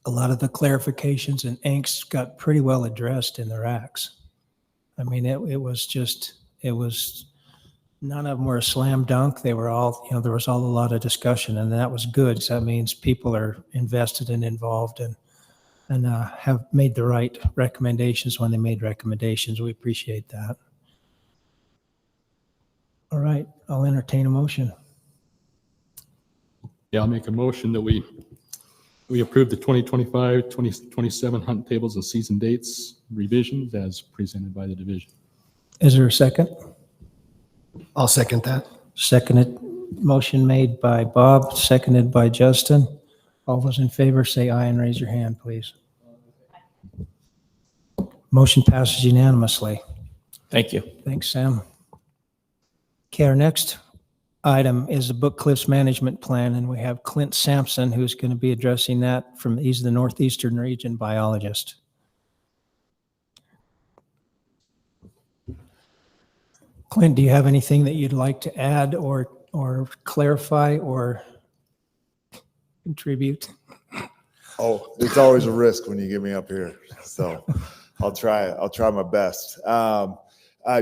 clarifications and angst got pretty well addressed in the racks. I mean, it was none of them were a slam dunk. They were all, there was a lot of discussion, and that was good. So that means people are invested and involved and have made the right recommendations when they made recommendations. We appreciate that. All right, I'll entertain a motion. Yeah, I'll make a motion that we approve the 2025, 2027 hunt tables and season dates revisions as presented by the division. Is there a second? I'll second that. Seconded. Motion made by Bob, seconded by Justin. All those in favor say aye and raise your hand, please. Motion passes unanimously. Thank you. Thanks, Sam. Okay, our next item is the Book Cliffs Management Plan, and we have Clint Sampson, who's going to be addressing that he's the Northeastern region biologist. Clint, do you have anything that you'd like to add or clarify or contribute? Oh, it's always a risk when you get me up here. So I'll try my best.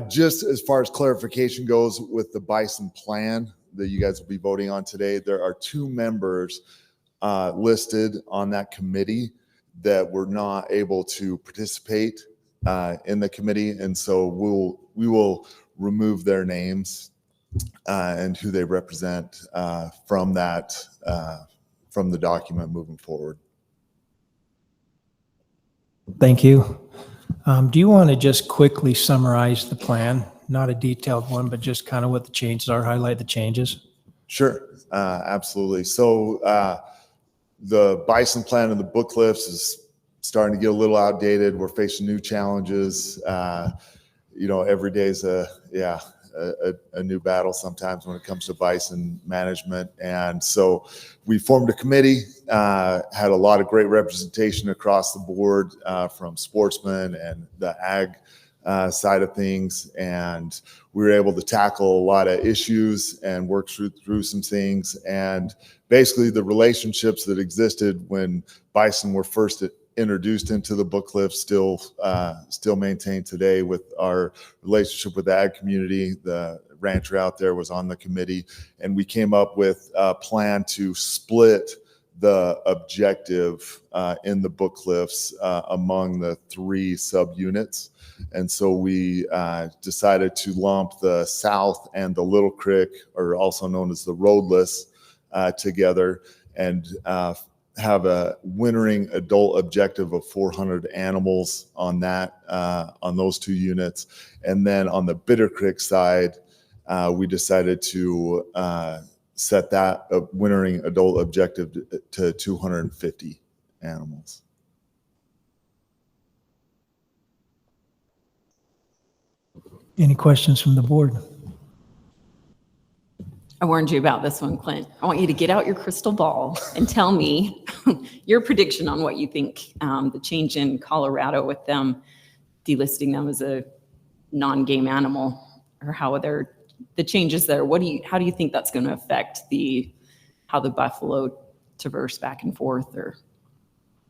Just as far as clarification goes with the bison plan that you guys will be voting on today, there are 2 members listed on that committee that were not able to participate in the committee. And so we will remove their names and who they represent from that, from the document moving forward. Thank you. Do you want to just quickly summarize the plan? Not a detailed one, but just kind of what the changes are, highlight the changes? Sure, absolutely. So the bison plan and the book lifts is starting to get a little outdated. We're facing new challenges. Every day's a new battle sometimes when it comes to bison management. And so we formed a committee, had a lot of great representation across the board from sportsmen and the ag side of things. And we were able to tackle a lot of issues and work through some things. And basically the relationships that existed when bison were first introduced into the book lift still maintained today with our relationship with the ag community. The rancher out there was on the committee, and we came up with a plan to split the objective in the book lifts among the 3 subunits. And so we decided to lump the South and the Little Creek, or also known as the roadless, together, and have a wintering adult objective of 400 animals on that, on those 2 units. And then on the Bitter Creek side, we decided to set that wintering adult objective to 250 animals. Any questions from the board? I warned you about this one, Clint. I want you to get out your crystal ball and tell me your prediction on what you think the change in Colorado with them delisting them as a non-game animal, or how they're the changes there. How do you think that's going to affect how the buffalo traverse back and forth, or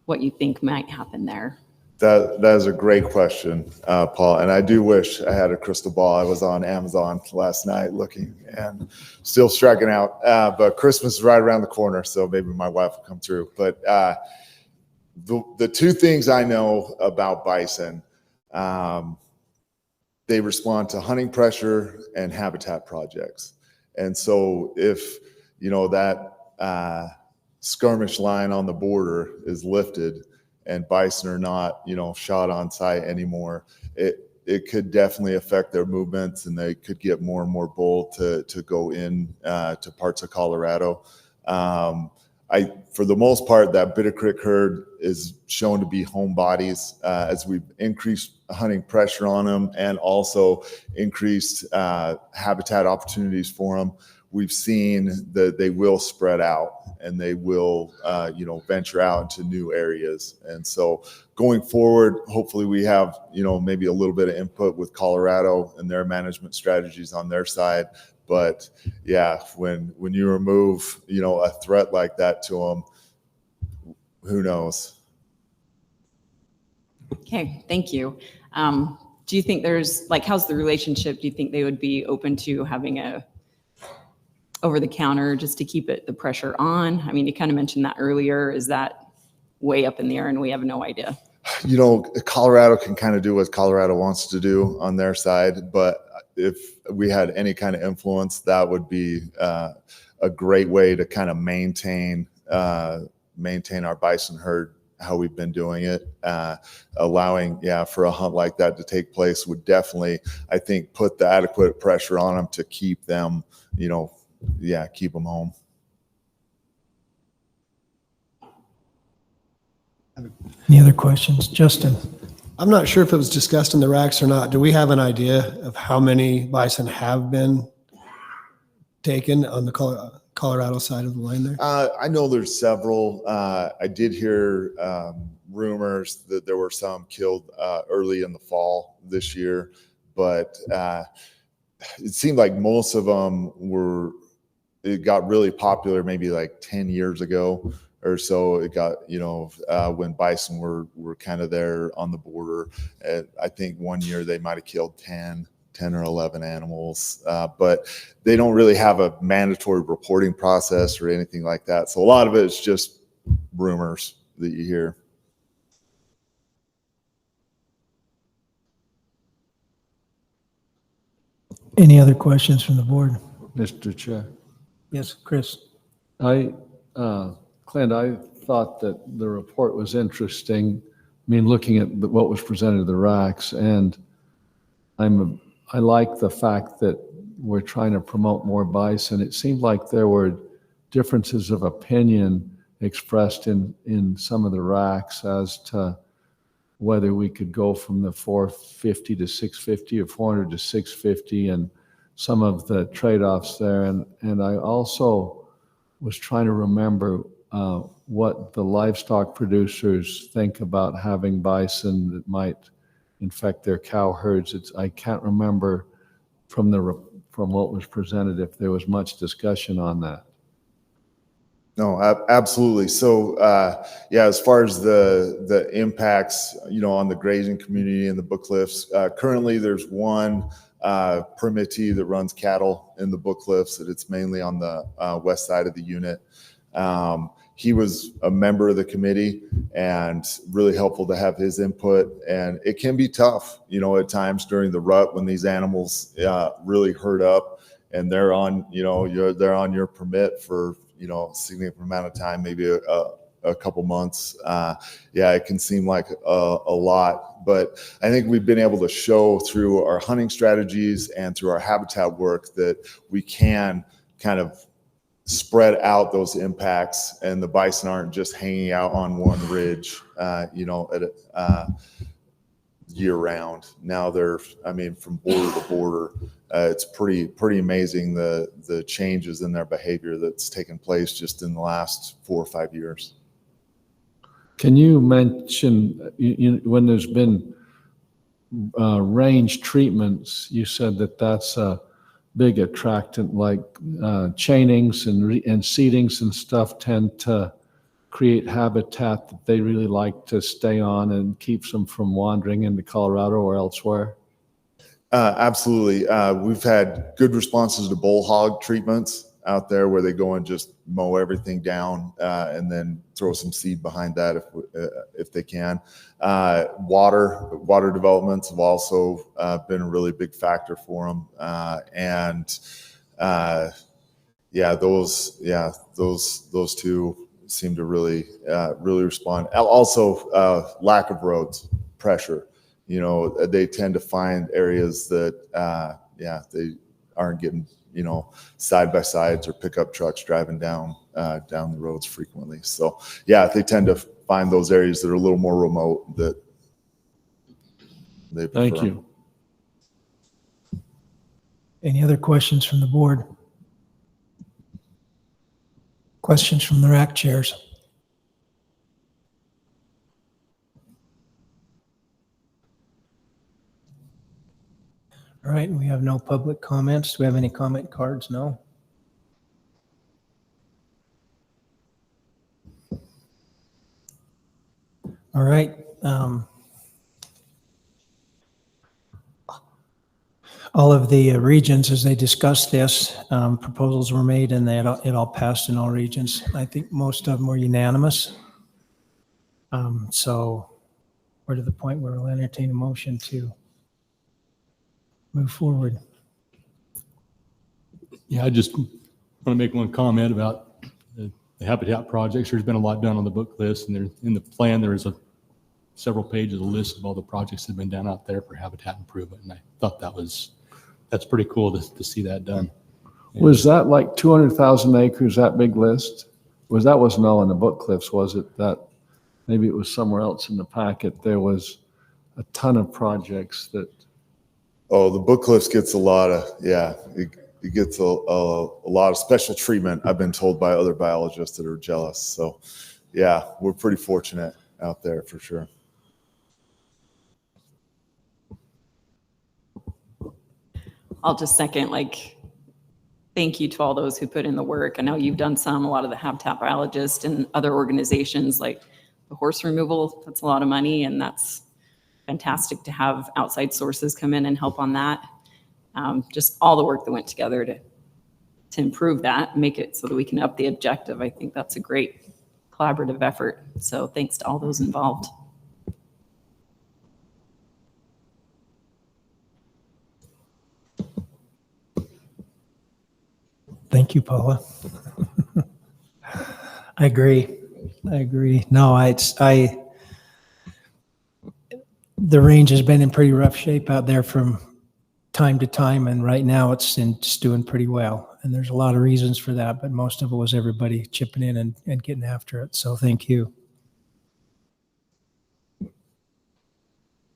what you think might happen there? That is a great question, Paul. And I do wish I had a crystal ball. I was on Amazon last night looking and still striking out. But Christmas is right around the corner, so maybe my wife will come through. But the 2 things I know about bison, they respond to hunting pressure and habitat projects. And so if, that skirmish line on the border is lifted and bison are not, shot on site anymore, it could definitely affect their movements, and they could get more and more bold to go in to parts of Colorado. For the most part, that Bitter Creek herd is shown to be home bodies as we've increased hunting pressure on them and also increased habitat opportunities for them. We've seen that they will spread out and they will, venture out into new areas. And so going forward, hopefully we have, maybe a little bit of input with Colorado and their management strategies on their side. But yeah, when you remove, a threat like that to them, who knows? Okay, thank you. Do you think how's the relationship? Do you think they would be open to having a over the counter just to keep the pressure on? I mean, you kind of mentioned that earlier. Is that way up in the air and we have no idea? Colorado can kind of do what Colorado wants to do on their side, but if we had any kind of influence, that would be a great way to kind of maintain our bison herd how we've been doing it. Allowing, for a hunt like that to take place would definitely, I think, put the adequate pressure on them to keep them, keep them home. Any other questions? Justin? I'm not sure if it was discussed in the racks or not. Do we have an idea of how many bison have been taken on the Colorado side of the line there? I know there's several. I did hear rumors that there were some killed early in the fall this year, but it seemed like most of them it got really popular maybe like 10 years ago or so. It got, when bison were kind of there on the border. I think one year they might have killed 10 or 11 animals, but they don't really have a mandatory reporting process or anything like that. So a lot of it is just rumors that you hear. Any other questions from the board? Mr. Chair. Yes, Chris? Clint, I thought that the report was interesting. I mean, looking at what was presented to the RACs, and I like the fact that we're trying to promote more bison. It seemed like there were differences of opinion expressed in some of the RACs as to whether we could go from the 450 to 650 or 400 to 650 and some of the trade-offs there. And I also was trying to remember what the livestock producers think about having bison that might infect their cow herds. I can't remember from what was presented if there was much discussion on that. No, absolutely. So, yeah, as far as the impacts, on the grazing community and the Book Cliffs, currently there's one permittee that runs cattle in the Book Cliffs, that it's mainly on the west side of the unit. He was a member of the committee and really helpful to have his input. And it can be tough, at times during the rut when these animals really herd up and they're on, they're on your permit for, a significant amount of time, maybe a couple months. Yeah, it can seem like a lot, but I think we've been able to show through our hunting strategies and through our habitat work that we can kind of spread out those impacts, and the bison aren't just hanging out on one ridge, year round. Now they're, from border to border. It's pretty amazing the changes in their behavior that's taken place just in the last 4 or 5 years. Can you mention when there's been range treatments, you said that's a big attractant, like chainings and seedings and stuff tend to create habitat that they really like to stay on and keeps them from wandering into Colorado or elsewhere? Absolutely. We've had good responses to bull hog treatments out there where they go and just mow everything down and then throw some seed behind that if they can. Water developments have also been a really big factor for them. Those two seem to really respond. Also, lack of roads, pressure. They tend to find areas that, they aren't getting, side by sides or pickup trucks driving down the roads frequently. So, yeah, they tend to find those areas that are a little more remote that they prefer. Thank you. Any other questions from the board? Questions from the RAC chairs? All right, we have no public comments. Do we have any comment cards? No. All right. All of the regions, as they discussed this, proposals were made and it all passed in all regions. I think most of them were unanimous. So we're to the point where we'll entertain a motion to move forward. Yeah, I just want to make one comment about the habitat projects. There's been a lot done on the Book Cliffs, and there's in the plan there is several pages of a list of all the projects that have been done out there for habitat improvement, and I thought that's pretty cool to see that done. Was that like 200,000 acres, that big list? Wasn't all in the Book Cliffs, was it? That maybe it was somewhere else in the packet. There was a ton of projects that. Oh, the Book Cliffs gets a lot of, it gets a lot of special treatment, I've been told by other biologists that are jealous. So, yeah, we're pretty fortunate out there for sure. I'll just second, thank you to all those who put in the work. I know you've done a lot of the habitat biologists and other organizations, like the horse removal, that's a lot of money, and that's fantastic to have outside sources come in and help on that. Just all the work that went together to improve that, make it so that we can up the objective. I think that's a great collaborative effort. So thanks to all those involved. Thank you, Paula. I agree. No, the range has been in pretty rough shape out there from time to time, and right now it's doing pretty well. And there's a lot of reasons for that, but most of it was everybody chipping in and getting after it. So thank you.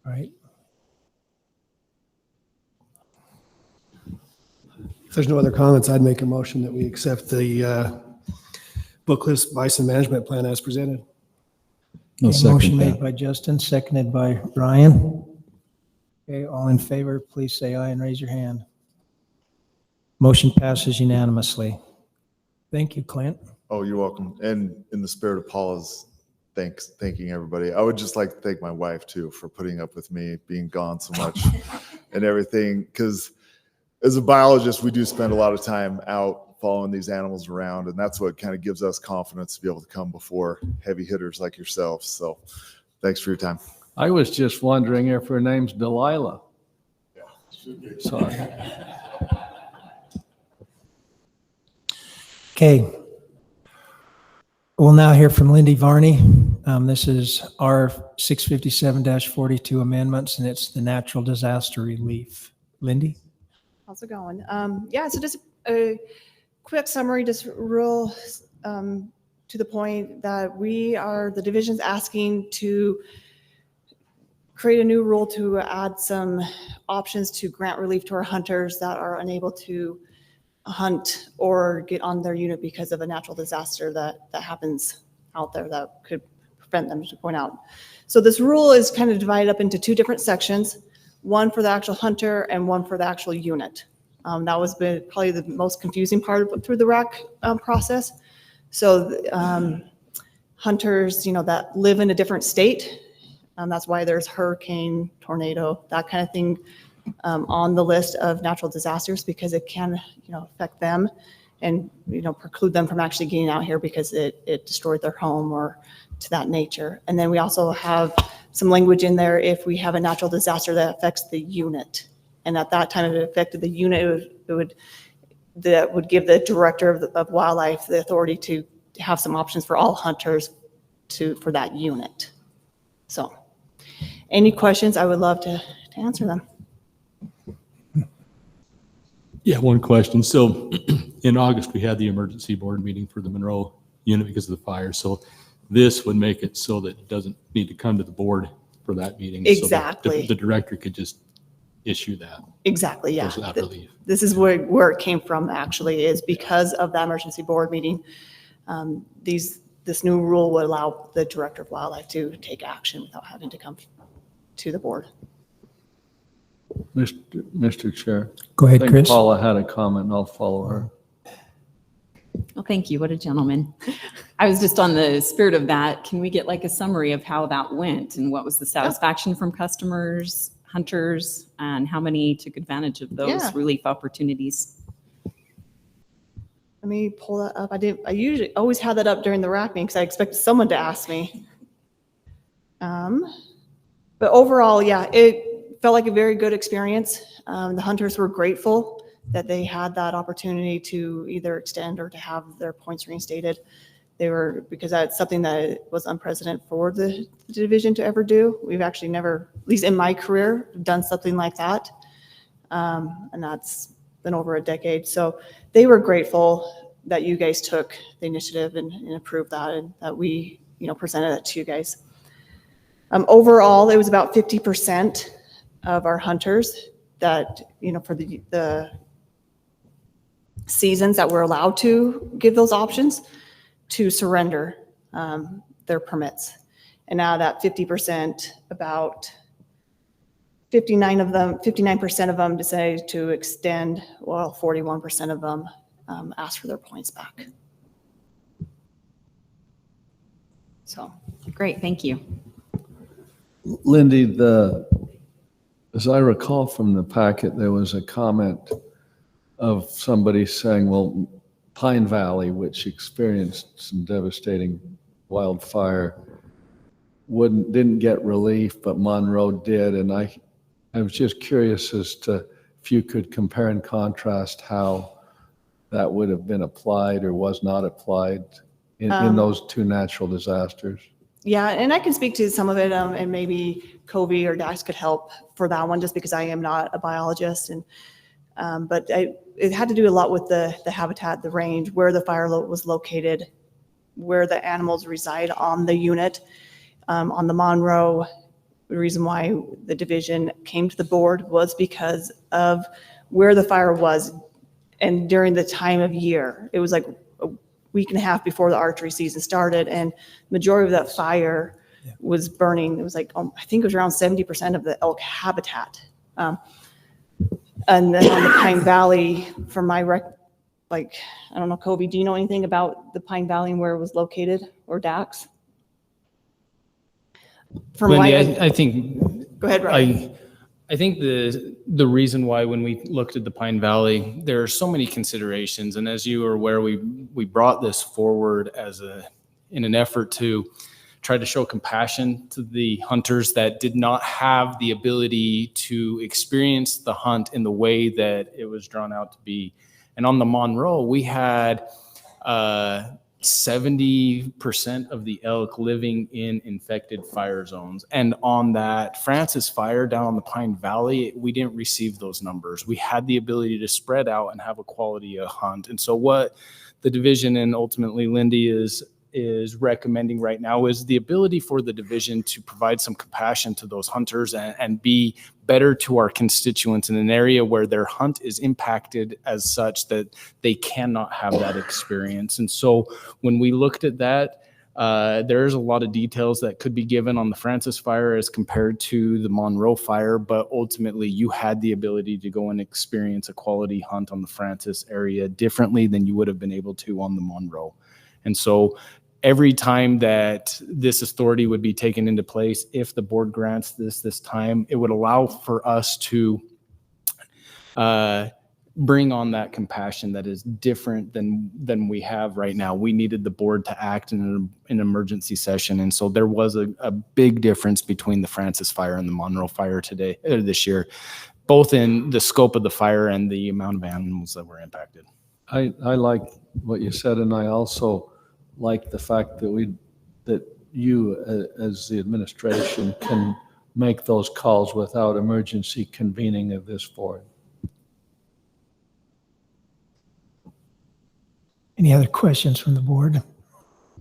All right. If there's no other comments, I'd make a motion that we accept the Booklist Bison Management Plan as presented. I'll Okay, second motion made that. by Justin, seconded by Ryan. Okay, all in favor, please say aye and raise your hand. Motion passes unanimously. Thank you, Clint. Oh, you're welcome. And in the spirit of Paula's thanking everybody, I would just like to thank my wife too for putting up with me being gone so much and everything. Because as a biologist, we do spend a lot of time out following these animals around, and that's what kind of gives us confidence to be able to come before heavy hitters like yourselves. So thanks for your time. I was just wondering if her name's Delilah. Sorry. Okay. We'll now hear from Lindy Varney. This is our 657-42 amendments, and it's the natural disaster relief. Lindy? How's it going? Yeah, so just a quick summary, just real to the point that the division's asking to create a new rule to add some options to grant relief to our hunters that are unable to hunt or get on their unit because of a natural disaster that happens out there that could prevent them from going out. So this rule is kind of divided up into two different sections, one for the actual hunter and one for the actual unit. That was probably the most confusing part through the RAC process. So hunters, that live in a different state, that's why there's hurricane, tornado, that kind of thing on the list of natural disasters, because it can, affect them and, preclude them from actually getting out here because it destroyed their home or to that nature. And then we also have some language in there if we have a natural disaster that affects the unit. And at that time, if it affected the unit, that would give the director of wildlife the authority to have some options for all hunters for that unit. So any questions, I would love to answer them. Yeah, one question. So in August, we had the emergency board meeting for the Monroe unit because of the fire. So this would make it so that it doesn't need to come to the board for that meeting. Exactly. So the director could just issue that. Exactly, yeah. Without relief. This is where it came from, actually, is because of that emergency board meeting. This new rule would allow the director of wildlife to take action without having to come to the board. Mr. Chair. Go ahead, I think Chris. Paula had a comment, and I'll follow her. Well, thank you. What a gentleman. I was just on the spirit of that. Can we get like a summary of how that went and what was the satisfaction from customers, hunters, and how many took advantage of those relief opportunities? Let me pull that up. I usually always have that up during the RAC meeting because I expected someone to ask me. But overall, yeah, it felt like a very good experience. The hunters were grateful that they had that opportunity to either extend or to have their points reinstated. Because that's something that was unprecedented for the division to ever do. We've actually never, at least in my career, done something like that. And that's been over a decade. So they were grateful that you guys took the initiative and approved that, and that we, presented it to you guys. Overall, it was about 50% of our hunters that, for the seasons that we're allowed to give those options, to surrender their permits. And now that 50%, about 59% of them decided to extend, while 41% of them asked for their points back. So. Great, thank you. Lindy, as I recall from the packet, there was a comment of somebody saying, well, Pine Valley, which experienced some devastating wildfire, didn't get relief, but Monroe did. And I was just curious as to if you could compare and contrast how that would have been applied or was not applied in those two natural disasters? Yeah, and I can speak to some of it, and maybe Covey or Dax could help for that one, just because I am not a biologist. And but it had to do a lot with the habitat, the range, where the fire was located, where the animals reside on the unit. On the Monroe, the reason why the division came to the board was because of where the fire was, and during the time of year. It was like a week and a half before the archery season started, and majority of that fire was burning. It was like, I think it was around 70% of the elk habitat. And then on the Pine Valley, from my I don't know, Covey, do you know anything about the Pine Valley and where it was located, or Dax? Lindy, I think. Go ahead, Ryan. I think the reason why, when we looked at the Pine Valley, there are so many considerations, and as you are aware, we brought this forward in an effort to try to show compassion to the hunters that did not have the ability to experience the hunt in the way that it was drawn out to be. And on the Monroe, we had 70% of the elk living in infected fire zones. And on that Francis fire down on the Pine Valley, we didn't receive those numbers. We had the ability to spread out and have a quality hunt. And so what the division, and ultimately Lindy, is recommending right now is the ability for the division to provide some compassion to those hunters and be better to our constituents in an area where their hunt is impacted as such that they cannot have that experience. And so when we looked at that, there's a lot of details that could be given on the Francis fire as compared to the Monroe fire, but ultimately you had the ability to go and experience a quality hunt on the Francis area differently than you would have been able to on the Monroe. And so every time that this authority would be taken into place, if the board grants this time, it would allow for us to bring on that compassion that is different than we have right now. We needed the board to act in an emergency session. And so there was a big difference between the Francis fire and the Monroe fire this year, both in the scope of the fire and the amount of animals that were impacted. I like what you said, and I also like the fact that you as the administration can make those calls without emergency convening of this board. Any other questions from the board?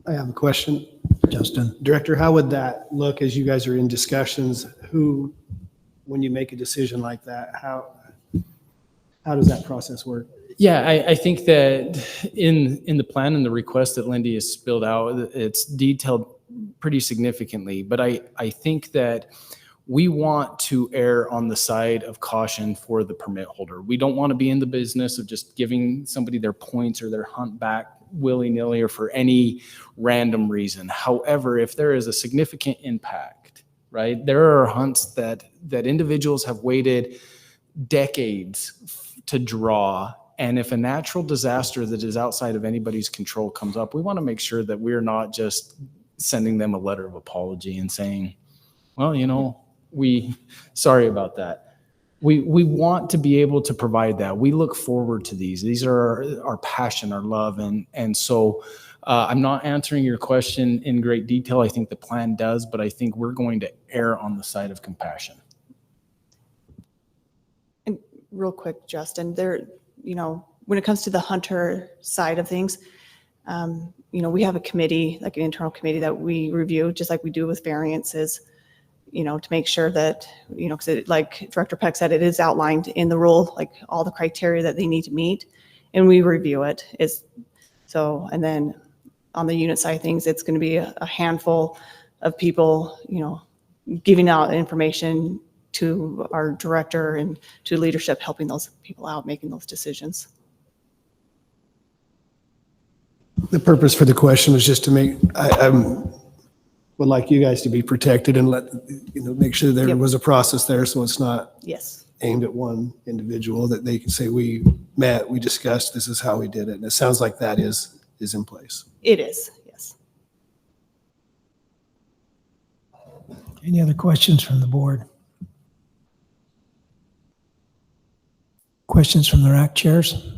I have a question. Justin. Director, how would that look as you guys are in discussions? When you make a decision like that, how does that process work? Yeah, I think that in the plan and the request that Lindy has spilled out, it's detailed pretty significantly. But I think that we want to err on the side of caution for the permit holder. We don't want to be in the business of just giving somebody their points or their hunt back willy-nilly or for any random reason. However, if there is a significant impact, right, there are hunts that individuals have waited decades to draw. And if a natural disaster that is outside of anybody's control comes up, we want to make sure that we're not just sending them a letter of apology and saying, well, sorry about that. We want to be able to provide that. We look forward to these. These are our passion, our love. And so I'm not answering your question in great detail. I think the plan does, but I think we're going to err on the side of compassion. And real quick, Justin, when it comes to the hunter side of things, we have a committee, like an internal committee that we review, just like we do with variances, to make sure that, because like Director Peck said, it is outlined in the rule, like all the criteria that they need to meet, and we review it. And then on the unit side of things, it's going to be a handful of people, giving out information to our director and to leadership, helping those people out, making those decisions. The purpose for the question was just to I would like you guys to be protected and make sure there was a process there, so it's not aimed at one individual, that they can say, we met, we discussed, this is how we did it. And it sounds like that is in place. It is, yes. Any other questions from the board? Questions from the RAC chairs?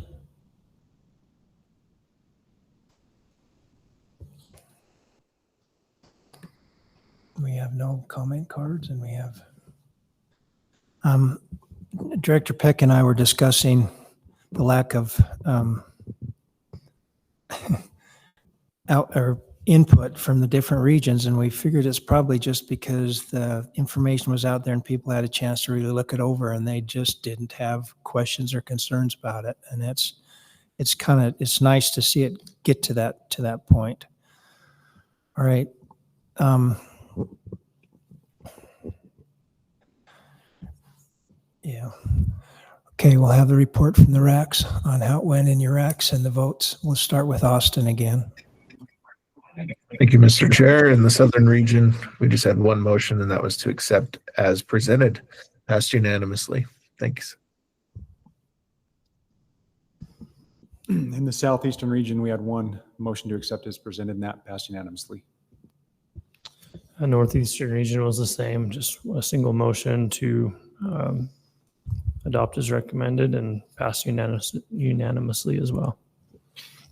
We have no comment cards, and we have, Director Peck and I were discussing the lack of input from the different regions, and we figured it's probably just because the information was out there and people had a chance to really look it over, and they just didn't have questions or concerns about it. And it's nice to see it get to that point. All right. Yeah. Okay, we'll have the report from the RACs on how it went in your RACs and the votes. We'll start with Austin again. Thank you, Mr. Chair. In the Southern region, we just had one motion, and that was to accept as presented. Passed unanimously. Thanks. In the Southeastern region, we had one motion to accept as presented, and that passed unanimously. The Northeastern region was the same, just a single motion to adopt as recommended and pass unanimously as well.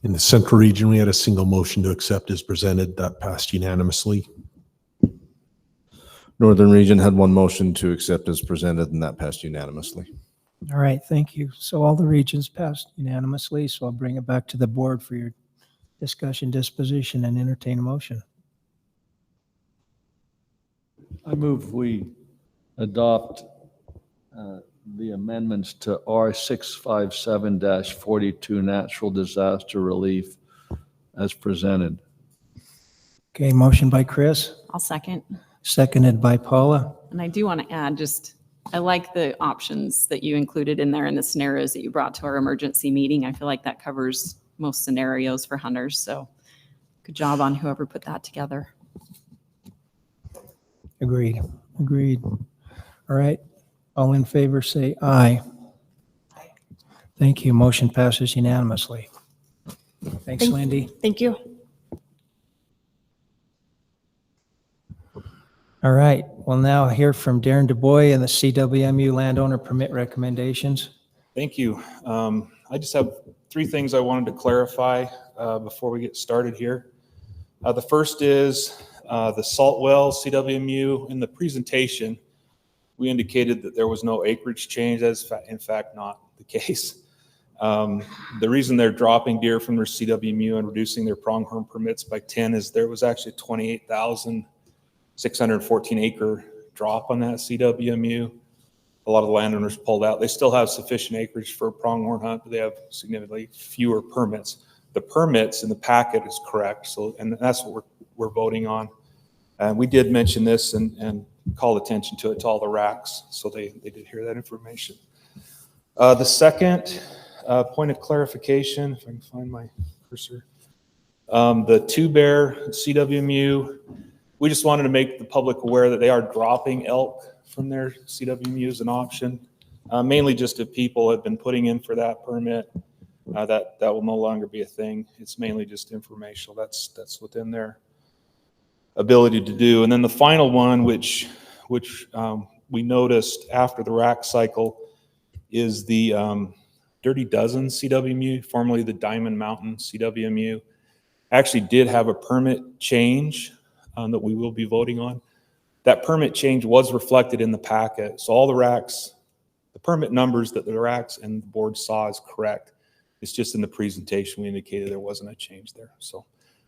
In the Central region, we had a single motion to accept as presented, that passed unanimously. Northern region had one motion to accept as presented, and that passed unanimously. All right, thank you. So all the regions passed unanimously, so I'll bring it back to the board for your discussion, disposition, and entertain a motion. I move we adopt the amendments to R657-42 natural disaster relief as presented. Okay, motion by Chris, I'll second. seconded by Paula. And I do want to add, I like the options that you included in there and the scenarios that you brought to our emergency meeting. I feel like that covers most scenarios for hunters. So good job on whoever put that together. Agreed. All right. All in favor, say aye. Thank you. Motion passes unanimously. Thanks, Lindy. Thank you. All right. We'll now hear from Darren DuBois and the CWMU landowner permit recommendations. Thank you. I just have three things I wanted to clarify before we get started here. The first is the salt well CWMU. In the presentation, we indicated that there was no acreage change. That's in fact not the case. The reason they're dropping deer from their CWMU and reducing their pronghorn permits by 10 is there was actually 28,614 acre drop on that CWMU. A lot of the landowners pulled out. They still have sufficient acreage for a pronghorn hunt, but they have significantly fewer permits. The permits in the packet is correct, and that's what we're voting on. And we did mention this and call attention to it to all the RACs, so they did hear that information. The second point of clarification, if I can find my cursor, the Two Bear CWMU, we just wanted to make the public aware that they are dropping elk from their CWMU as an option, mainly just if people have been putting in for that permit, that will no longer be a thing. It's mainly just informational. That's within their ability to do. And then the final one, which we noticed after the rack cycle, is the Dirty Dozen CWMU, formerly the Diamond Mountain CWMU. Actually did have a permit change that we will be voting on. That permit change was reflected in the packet. So all the racks, the permit numbers that the racks and the board saw is correct. It's just in the presentation we indicated there wasn't a change there. So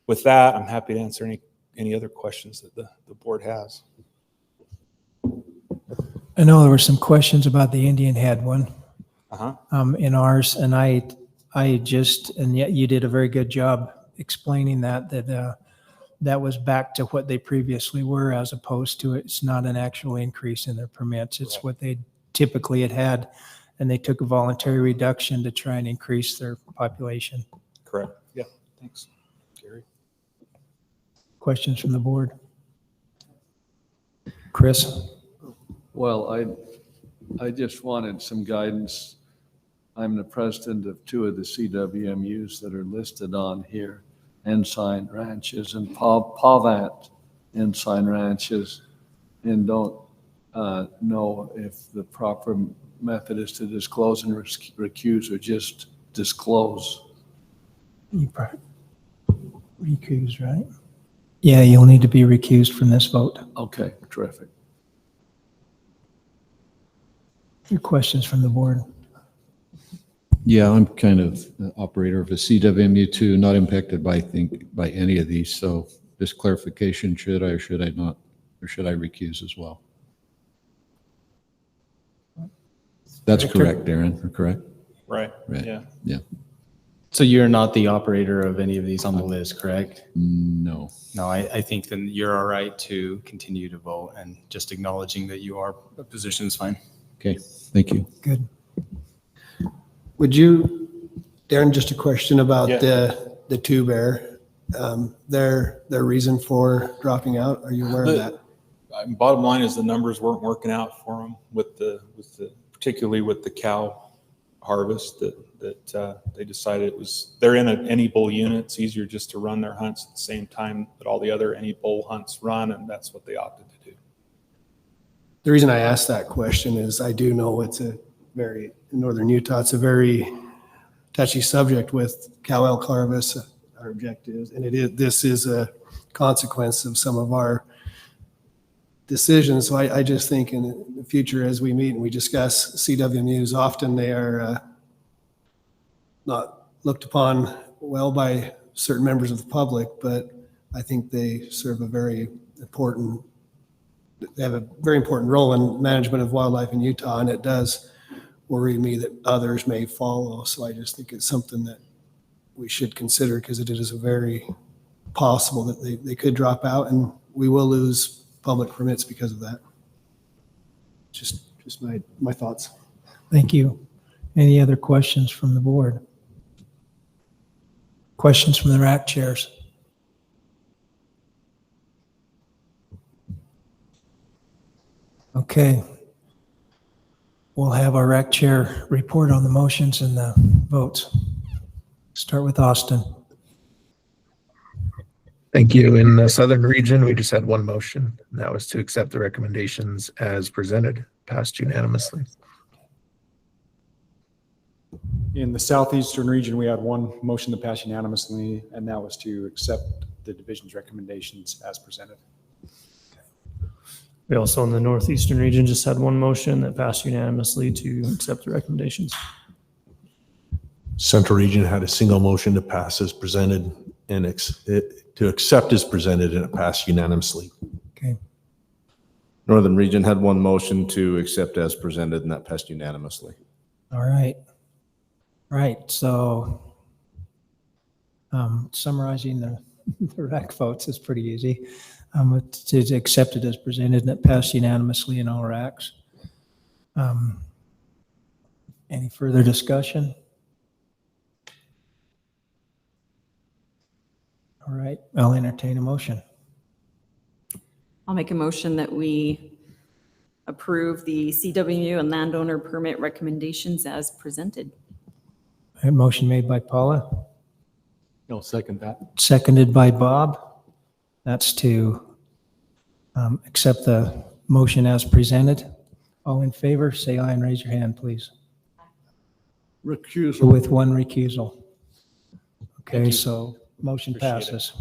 with that, I'm happy to answer any other questions that the board has. I know there were some questions about the Indian Head one in ours, and and yet you did a very good job explaining that was back to what they previously were, as opposed to it's not an actual increase in their permits. It's what they typically had, and they took a voluntary reduction to try and increase their population. Correct. Yeah. Thanks, Gary. Questions from the board? Chris? Well, I just wanted some guidance. I'm the president of two of the CWMUs that are listed on here, Ensign Ranches and Pavant Ensign Ranches, and don't know if the proper method is to disclose and recuse or just disclose. Recuse, right? Yeah, you'll need to be recused from this vote. Okay, terrific. Your questions from the board? Yeah, I'm kind of the operator of a CWMU too, not impacted by, I think, by any of these. So this clarification, should I or should I not, or should I recuse as well? That's correct, Darren, correct? Right, Right. yeah. Yeah. So you're not the operator of any of these on the list, correct? No. No, I think then you're all right to continue to vote, and just acknowledging that you are, position is fine. Okay, thank you. Good. Would you, Darren, just a question about Yeah. the two bear, their reason for dropping out? Are you aware of that? Bottom line is the numbers weren't working out for them with the particularly with the cow harvest that they decided they're in any bull unit. It's easier just to run their hunts at the same time that all the other any bull hunts run, and that's what they opted to do. The reason I asked that question is I do know it's a very, in northern Utah, it's a very touchy subject with cow elk harvest, our objectives, and this is a consequence of some of our decisions. So I just think in the future, as we meet and we discuss CWMUs, often they are not looked upon well by certain members of the public, but I think they serve a very important, they have a very important role in management of wildlife in Utah, and it does worry me that others may follow. So I just think it's something that we should consider, because it is a very possible that they could drop out and we will lose public permits because of that. Just my thoughts. Thank you. Any other questions from the board? Questions from the rack chairs? Okay. We'll have our rack chair report on the motions and the votes. Start with Austin. Thank you. In the southern region, we just had one motion, and that was to accept the recommendations as presented, passed unanimously. In the Southeastern region, we had one motion to pass unanimously, and that was to accept the division's recommendations as presented. We also in the Northeastern region just had one motion that passed unanimously to accept the recommendations. Central region had a single motion to pass as presented and to accept as presented, and it passed unanimously. Okay. Northern region had one motion to accept as presented, and that passed unanimously. All right. Right. So summarizing the rack votes is pretty easy. To accept it as presented, and it passed unanimously in all racks. Any further discussion? All right, I'll entertain a motion. I'll make a motion that we approve the CWU and landowner permit recommendations as presented. A motion made by Paula, No, second that. seconded by Bob. That's to accept the motion as presented. All in favor, say aye and raise your hand, please. Recusal. With one recusal. Okay, so motion Appreciate it. passes.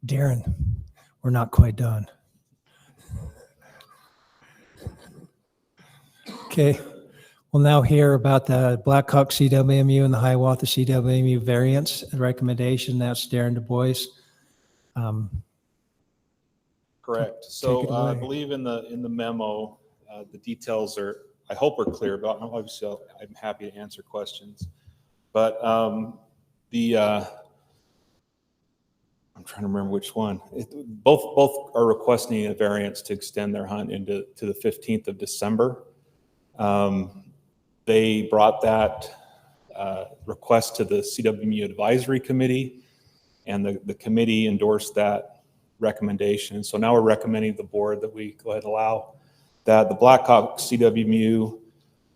Darren, we're not quite done. Okay, we'll now hear about the Blackhawk CWMU and the Hiawatha CWMU variance recommendation. That's Darren Du Bois. Correct. Take So it I away. believe in the memo, the details are, I hope are clear, but obviously I'm happy to answer questions. But I'm trying to remember which one. Both are requesting a variance to extend their hunt to the 15th of December. They brought that request to the CWMU Advisory Committee, and the committee endorsed that recommendation. So now we're recommending to the board that we go ahead and allow that. The Blackhawk CWMU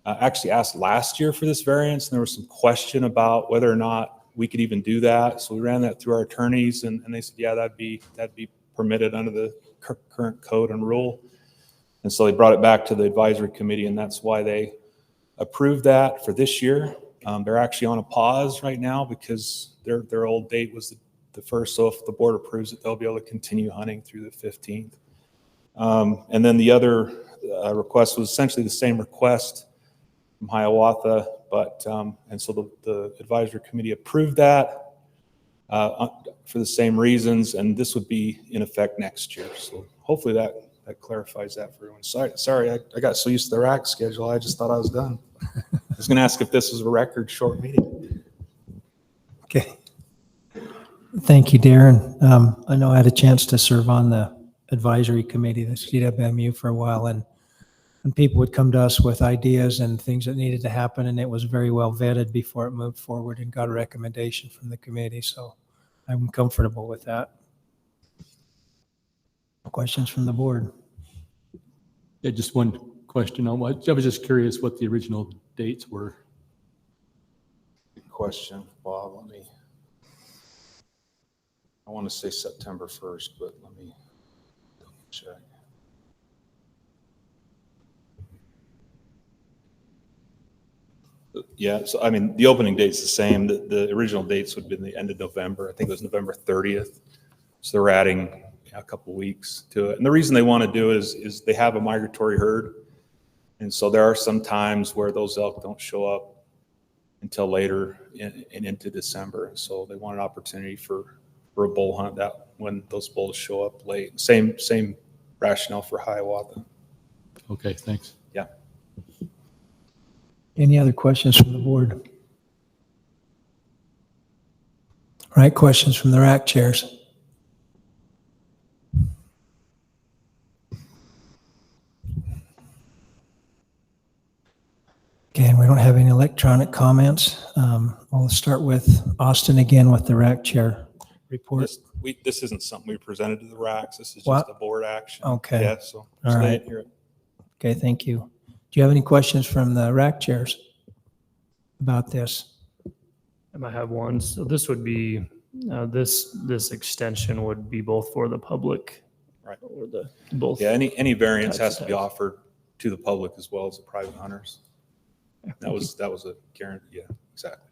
actually asked last year for this variance, and there was some question about whether or not we could even do that. So we ran that through our attorneys, and they said, yeah, that'd be permitted under the current code and rule. And so they brought it back to the advisory committee, and that's why they approved that for this year. They're actually on a pause right now because their old date was the first. So if the board approves it, they'll be able to continue hunting through the 15th. And then the other request was essentially the same request from Hiawatha, but and so the advisory committee approved that for the same reasons, and this would be in effect next year. So hopefully that clarifies that for everyone. Sorry, I got so used to the rack schedule, I just thought I was done. I was going to ask if this was a record short meeting. Okay. Thank you, Darren. I know I had a chance to serve on the advisory committee, the CWMU, for a while, and people would come to us with ideas and things that needed to happen, and it was very well vetted before it moved forward and got a recommendation from the committee. So I'm comfortable with that. Questions from the board? Yeah, just one question on what, I was just curious what the original dates were. Good question, Bob. I want to say September 1st, but let me double check. Yeah, so I mean, the opening date's the same. The original dates would have been the end of November. I think it was November 30th. So they're adding a couple weeks to it. And the reason they want to do it is they have a migratory herd. And so there are some times where those elk don't show up until later and into December. So they want an opportunity for a bull hunt that when those bulls show up late. Same rationale for Hiawatha. Okay, thanks. Yeah. Any other questions from the board? All right, questions from the rack chairs. Okay, and we don't have any electronic comments. We'll start with Austin again with the rack chair report. This isn't something we presented to the racks. This is What? just a board action. Okay. Yeah, so All they right. didn't hear it. Okay, thank you. Do you have any questions from the rack chairs about this? I might have one. So this would be, this extension would be both for the public, Right. or the both. Yeah, any variance types has of to be tags. offered to the public as well as the private hunters. That was a guarantee. Yeah, exactly.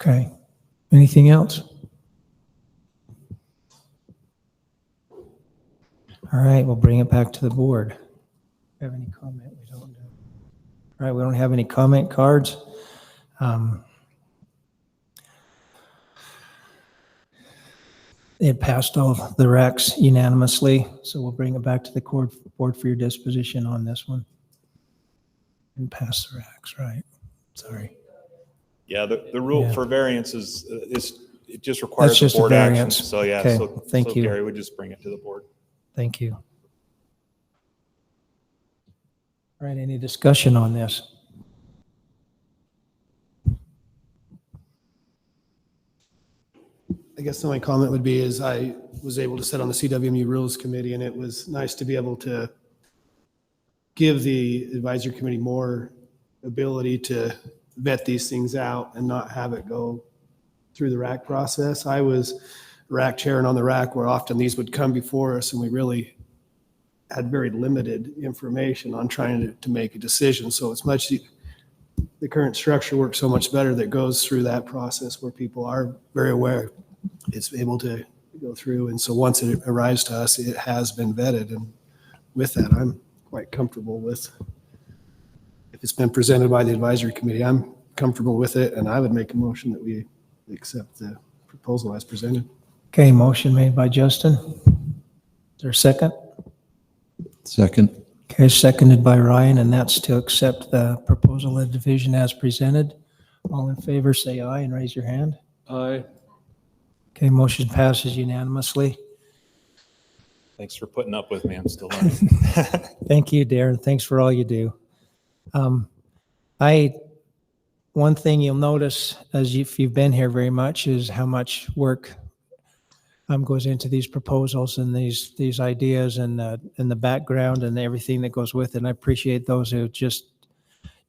Okay. Anything else? All right, we'll bring it back to the board. Have any comment? We don't. All right, we don't have any comment cards. It passed all of the racks unanimously, so we'll bring it back to the board for your disposition on this one. And pass the racks, right? Sorry. Yeah, the rule Yeah. for variance is it just requires just a board action. variance. So yeah, Okay, so thank you. Gary would just bring it to the board. Thank you. All right, any discussion on this? I guess the only comment would be is I was able to sit on the CWMU Rules Committee, and it was nice to be able to give the advisory committee more ability to vet these things out and not have it go through the rack process. I was rack chair and on the rack where often these would come before us, and we really had very limited information on trying to make a decision. So it's much, the current structure works so much better that goes through that process where people are very aware. It's able to go through. And so once it arrives to us, it has been vetted. And with that, I'm quite comfortable with, if it's been presented by the advisory committee, I'm comfortable with it. And I would make a motion that we accept the proposal as presented. Okay, motion made by Justin. Is there a second? Second. Okay, seconded by Ryan, and that's to accept the proposal of division as presented. All in favor, say aye and raise your hand. Aye. Okay, motion passes unanimously. Thanks for putting up with me. I'm still learning. Thank you, Darren. Thanks for all you do. One thing you'll notice if you've been here very much is how much work goes into these proposals and these ideas and the background and everything that goes with it. And I appreciate those who just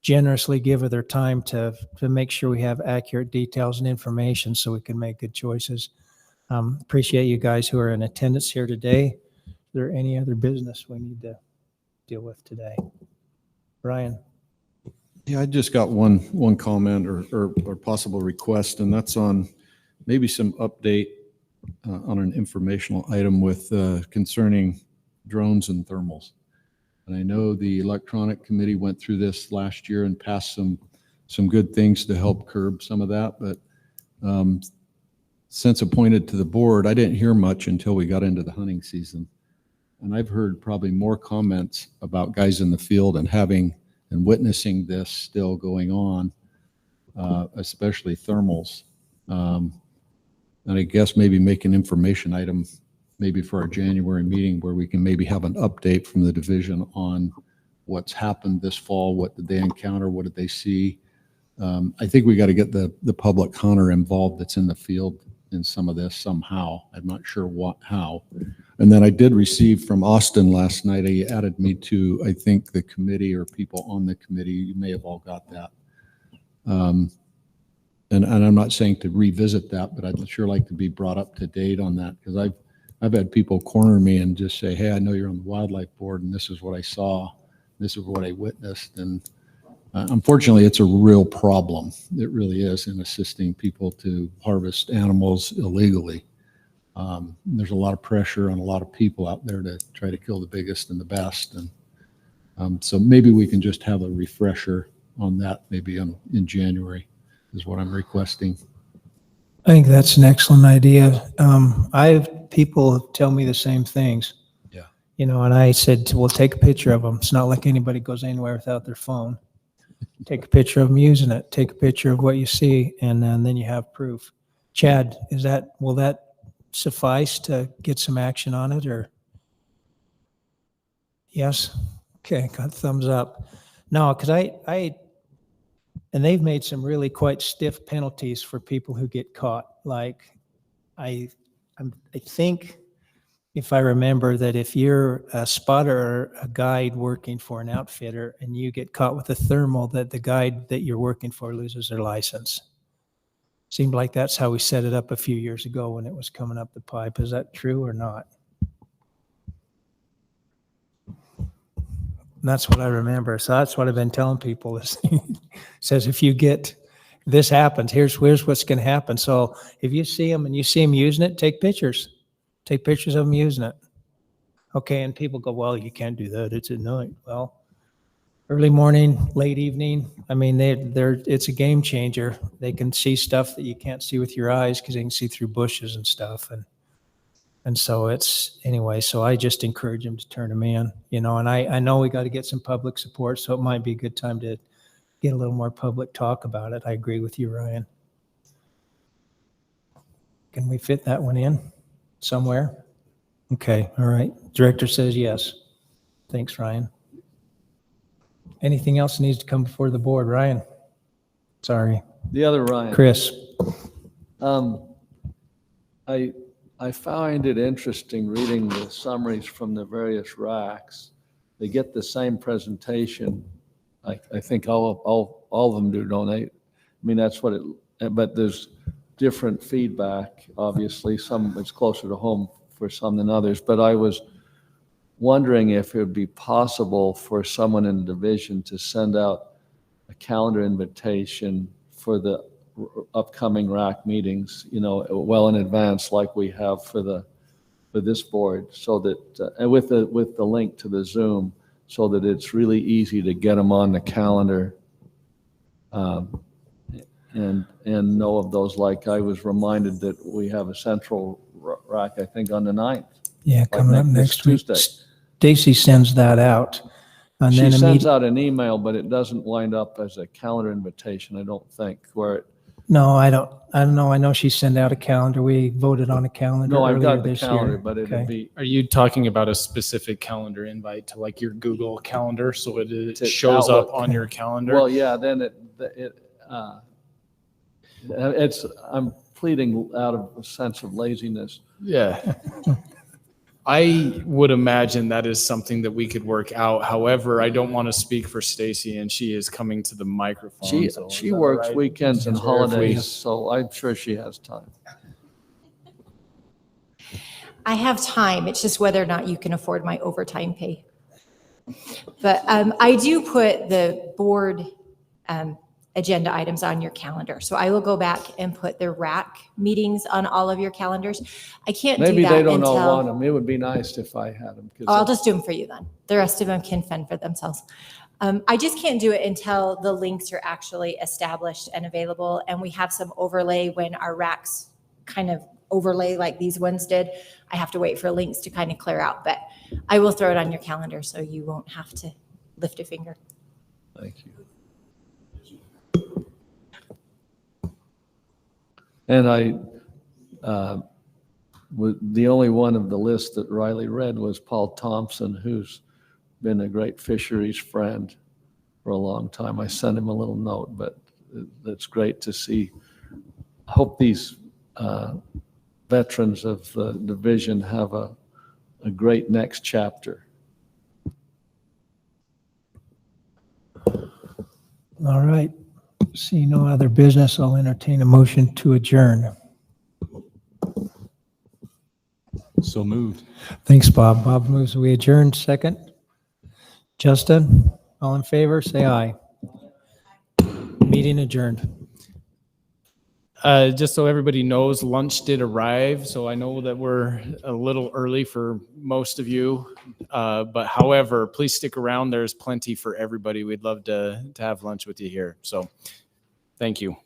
generously give of their time to make sure we have accurate details and information so we can make good choices. Appreciate you guys who are in attendance here today. Is there any other business we need to deal with today? Brian? Yeah, I just got one comment or possible request, and that's on maybe some update on an informational item with concerning drones and thermals. And I know the electronic committee went through this last year and passed some good things to help curb some of that, but since appointed to the board, I didn't hear much until we got into the hunting season. And I've heard probably more comments about guys in the field and having and witnessing this still going on, especially thermals. And I guess maybe make an information item maybe for our January meeting where we can maybe have an update from the division on what's happened this fall, what did they encounter, what did they see. I think we got to get the public hunter involved that's in the field in some of this somehow. I'm not sure how. And then I did receive from Austin last night, he added me to, I think, the committee or people on the committee. You may have all got that. And I'm not saying to revisit that, but I'd sure like to be brought up to date on that, because I've had people corner me and just say, hey, I know you're on the wildlife board and this is what I saw, this is what I witnessed. And unfortunately, it's a real problem. It really is in assisting people to harvest animals illegally. There's a lot of pressure on a lot of people out there to try to kill the biggest and the best. And so maybe we can just have a refresher on that maybe in January is what I'm requesting. I think that's an excellent idea. I have people tell me the same things. Yeah. You know, and I said, well, take a picture of them. It's not like anybody goes anywhere without their phone. Take a picture of them using it. Take a picture of what you see, and then you have proof. Chad, will that suffice to get some action on it, or? Yes? Okay, got thumbs up. No, because and they've made some really quite stiff penalties for people who get caught. Like, I think, if I remember, that if you're a spotter or a guide working for an outfitter and you get caught with a thermal, that the guide that you're working for loses their license. Seemed like that's how we set it up a few years ago when it was coming up the pipe. Is that true or not? And that's what I remember. So that's what I've been telling people is says, if you get, this happens, here's what's going to happen. So if you see them and you see them using it, take pictures. Take pictures of them using it. Okay, and people go, well, you can't do that. It's at night. Well, early morning, late evening. I mean, it's a game changer. They can see stuff that you can't see with your eyes because they can see through bushes and stuff. And so anyway, so I just encourage them to turn them in, you know, and I know we got to get some public support, so it might be a good time to get a little more public talk about it. I agree with you, Ryan. Can we fit that one in somewhere? Okay, all right. Director says yes. Thanks, Ryan. Anything else needs to come before the board? Ryan? Sorry. The other Ryan. Chris. I find it interesting reading the summaries from the various racks. They get the same presentation. I think all of them do, don't they? I mean, that's what but there's different feedback, obviously. Some it's closer to home for some than others, but I was wondering if it would be possible for someone in the division to send out a calendar invitation for the upcoming RAC meetings, you know, well in advance, like we have for this board, so that and with the link to the Zoom, so that it's really easy to get them on the calendar, and know of those. Like I was reminded that we have a central RAC, I think, on the 9th. Yeah, coming up next week. Tuesday. Stacy sends that out. And She then sends out an email, but it doesn't wind up as a calendar invitation, I don't think, where it. No, I don't know. I know she sent out a calendar. We voted on a calendar No, I've earlier got the this calendar, year. but it'd Okay. be. Are you talking about a specific calendar invite to like your Google Calendar so it To shows up Outlook. on your calendar? Well, yeah, then I'm pleading out of a sense of laziness. Yeah. I would imagine that is something that we could work out. However, I don't want to speak for Stacy, and she is coming to the microphone. so is She that works right? weekends and Is there if we- holidays, so I'm sure she has time. I have time. It's just whether or not you can afford my overtime pay. But I do put the board agenda items on your calendar. So I will go back and put the RAC meetings on all of your calendars. I can't do that Maybe they don't all want until, them. It would be nice if I had them. oh, I'll just do them for you then. The rest of them can fend for themselves. I just can't do it until the links are actually established and available, and we have some overlay when our RACs kind of overlay like these ones did. I have to wait for links to kind of clear out, but I will throw it on your calendar so you won't have to lift a finger. Thank you. And the only one of the list that Riley read was Paul Thompson, who's been a great fisheries friend for a long time. I sent him a little note, but it's great to see. I hope these veterans of the division have a great next chapter. All right. See no other business, I'll entertain a motion to adjourn. So moved. Thanks, Bob. Bob moves, we adjourn. Second. Justin, all in favor, say aye. Meeting adjourned. Just so everybody knows, lunch did arrive, so I know that we're a little early for most of you. But however, please stick around. There's plenty for everybody. We'd love to have lunch with you here. So thank you.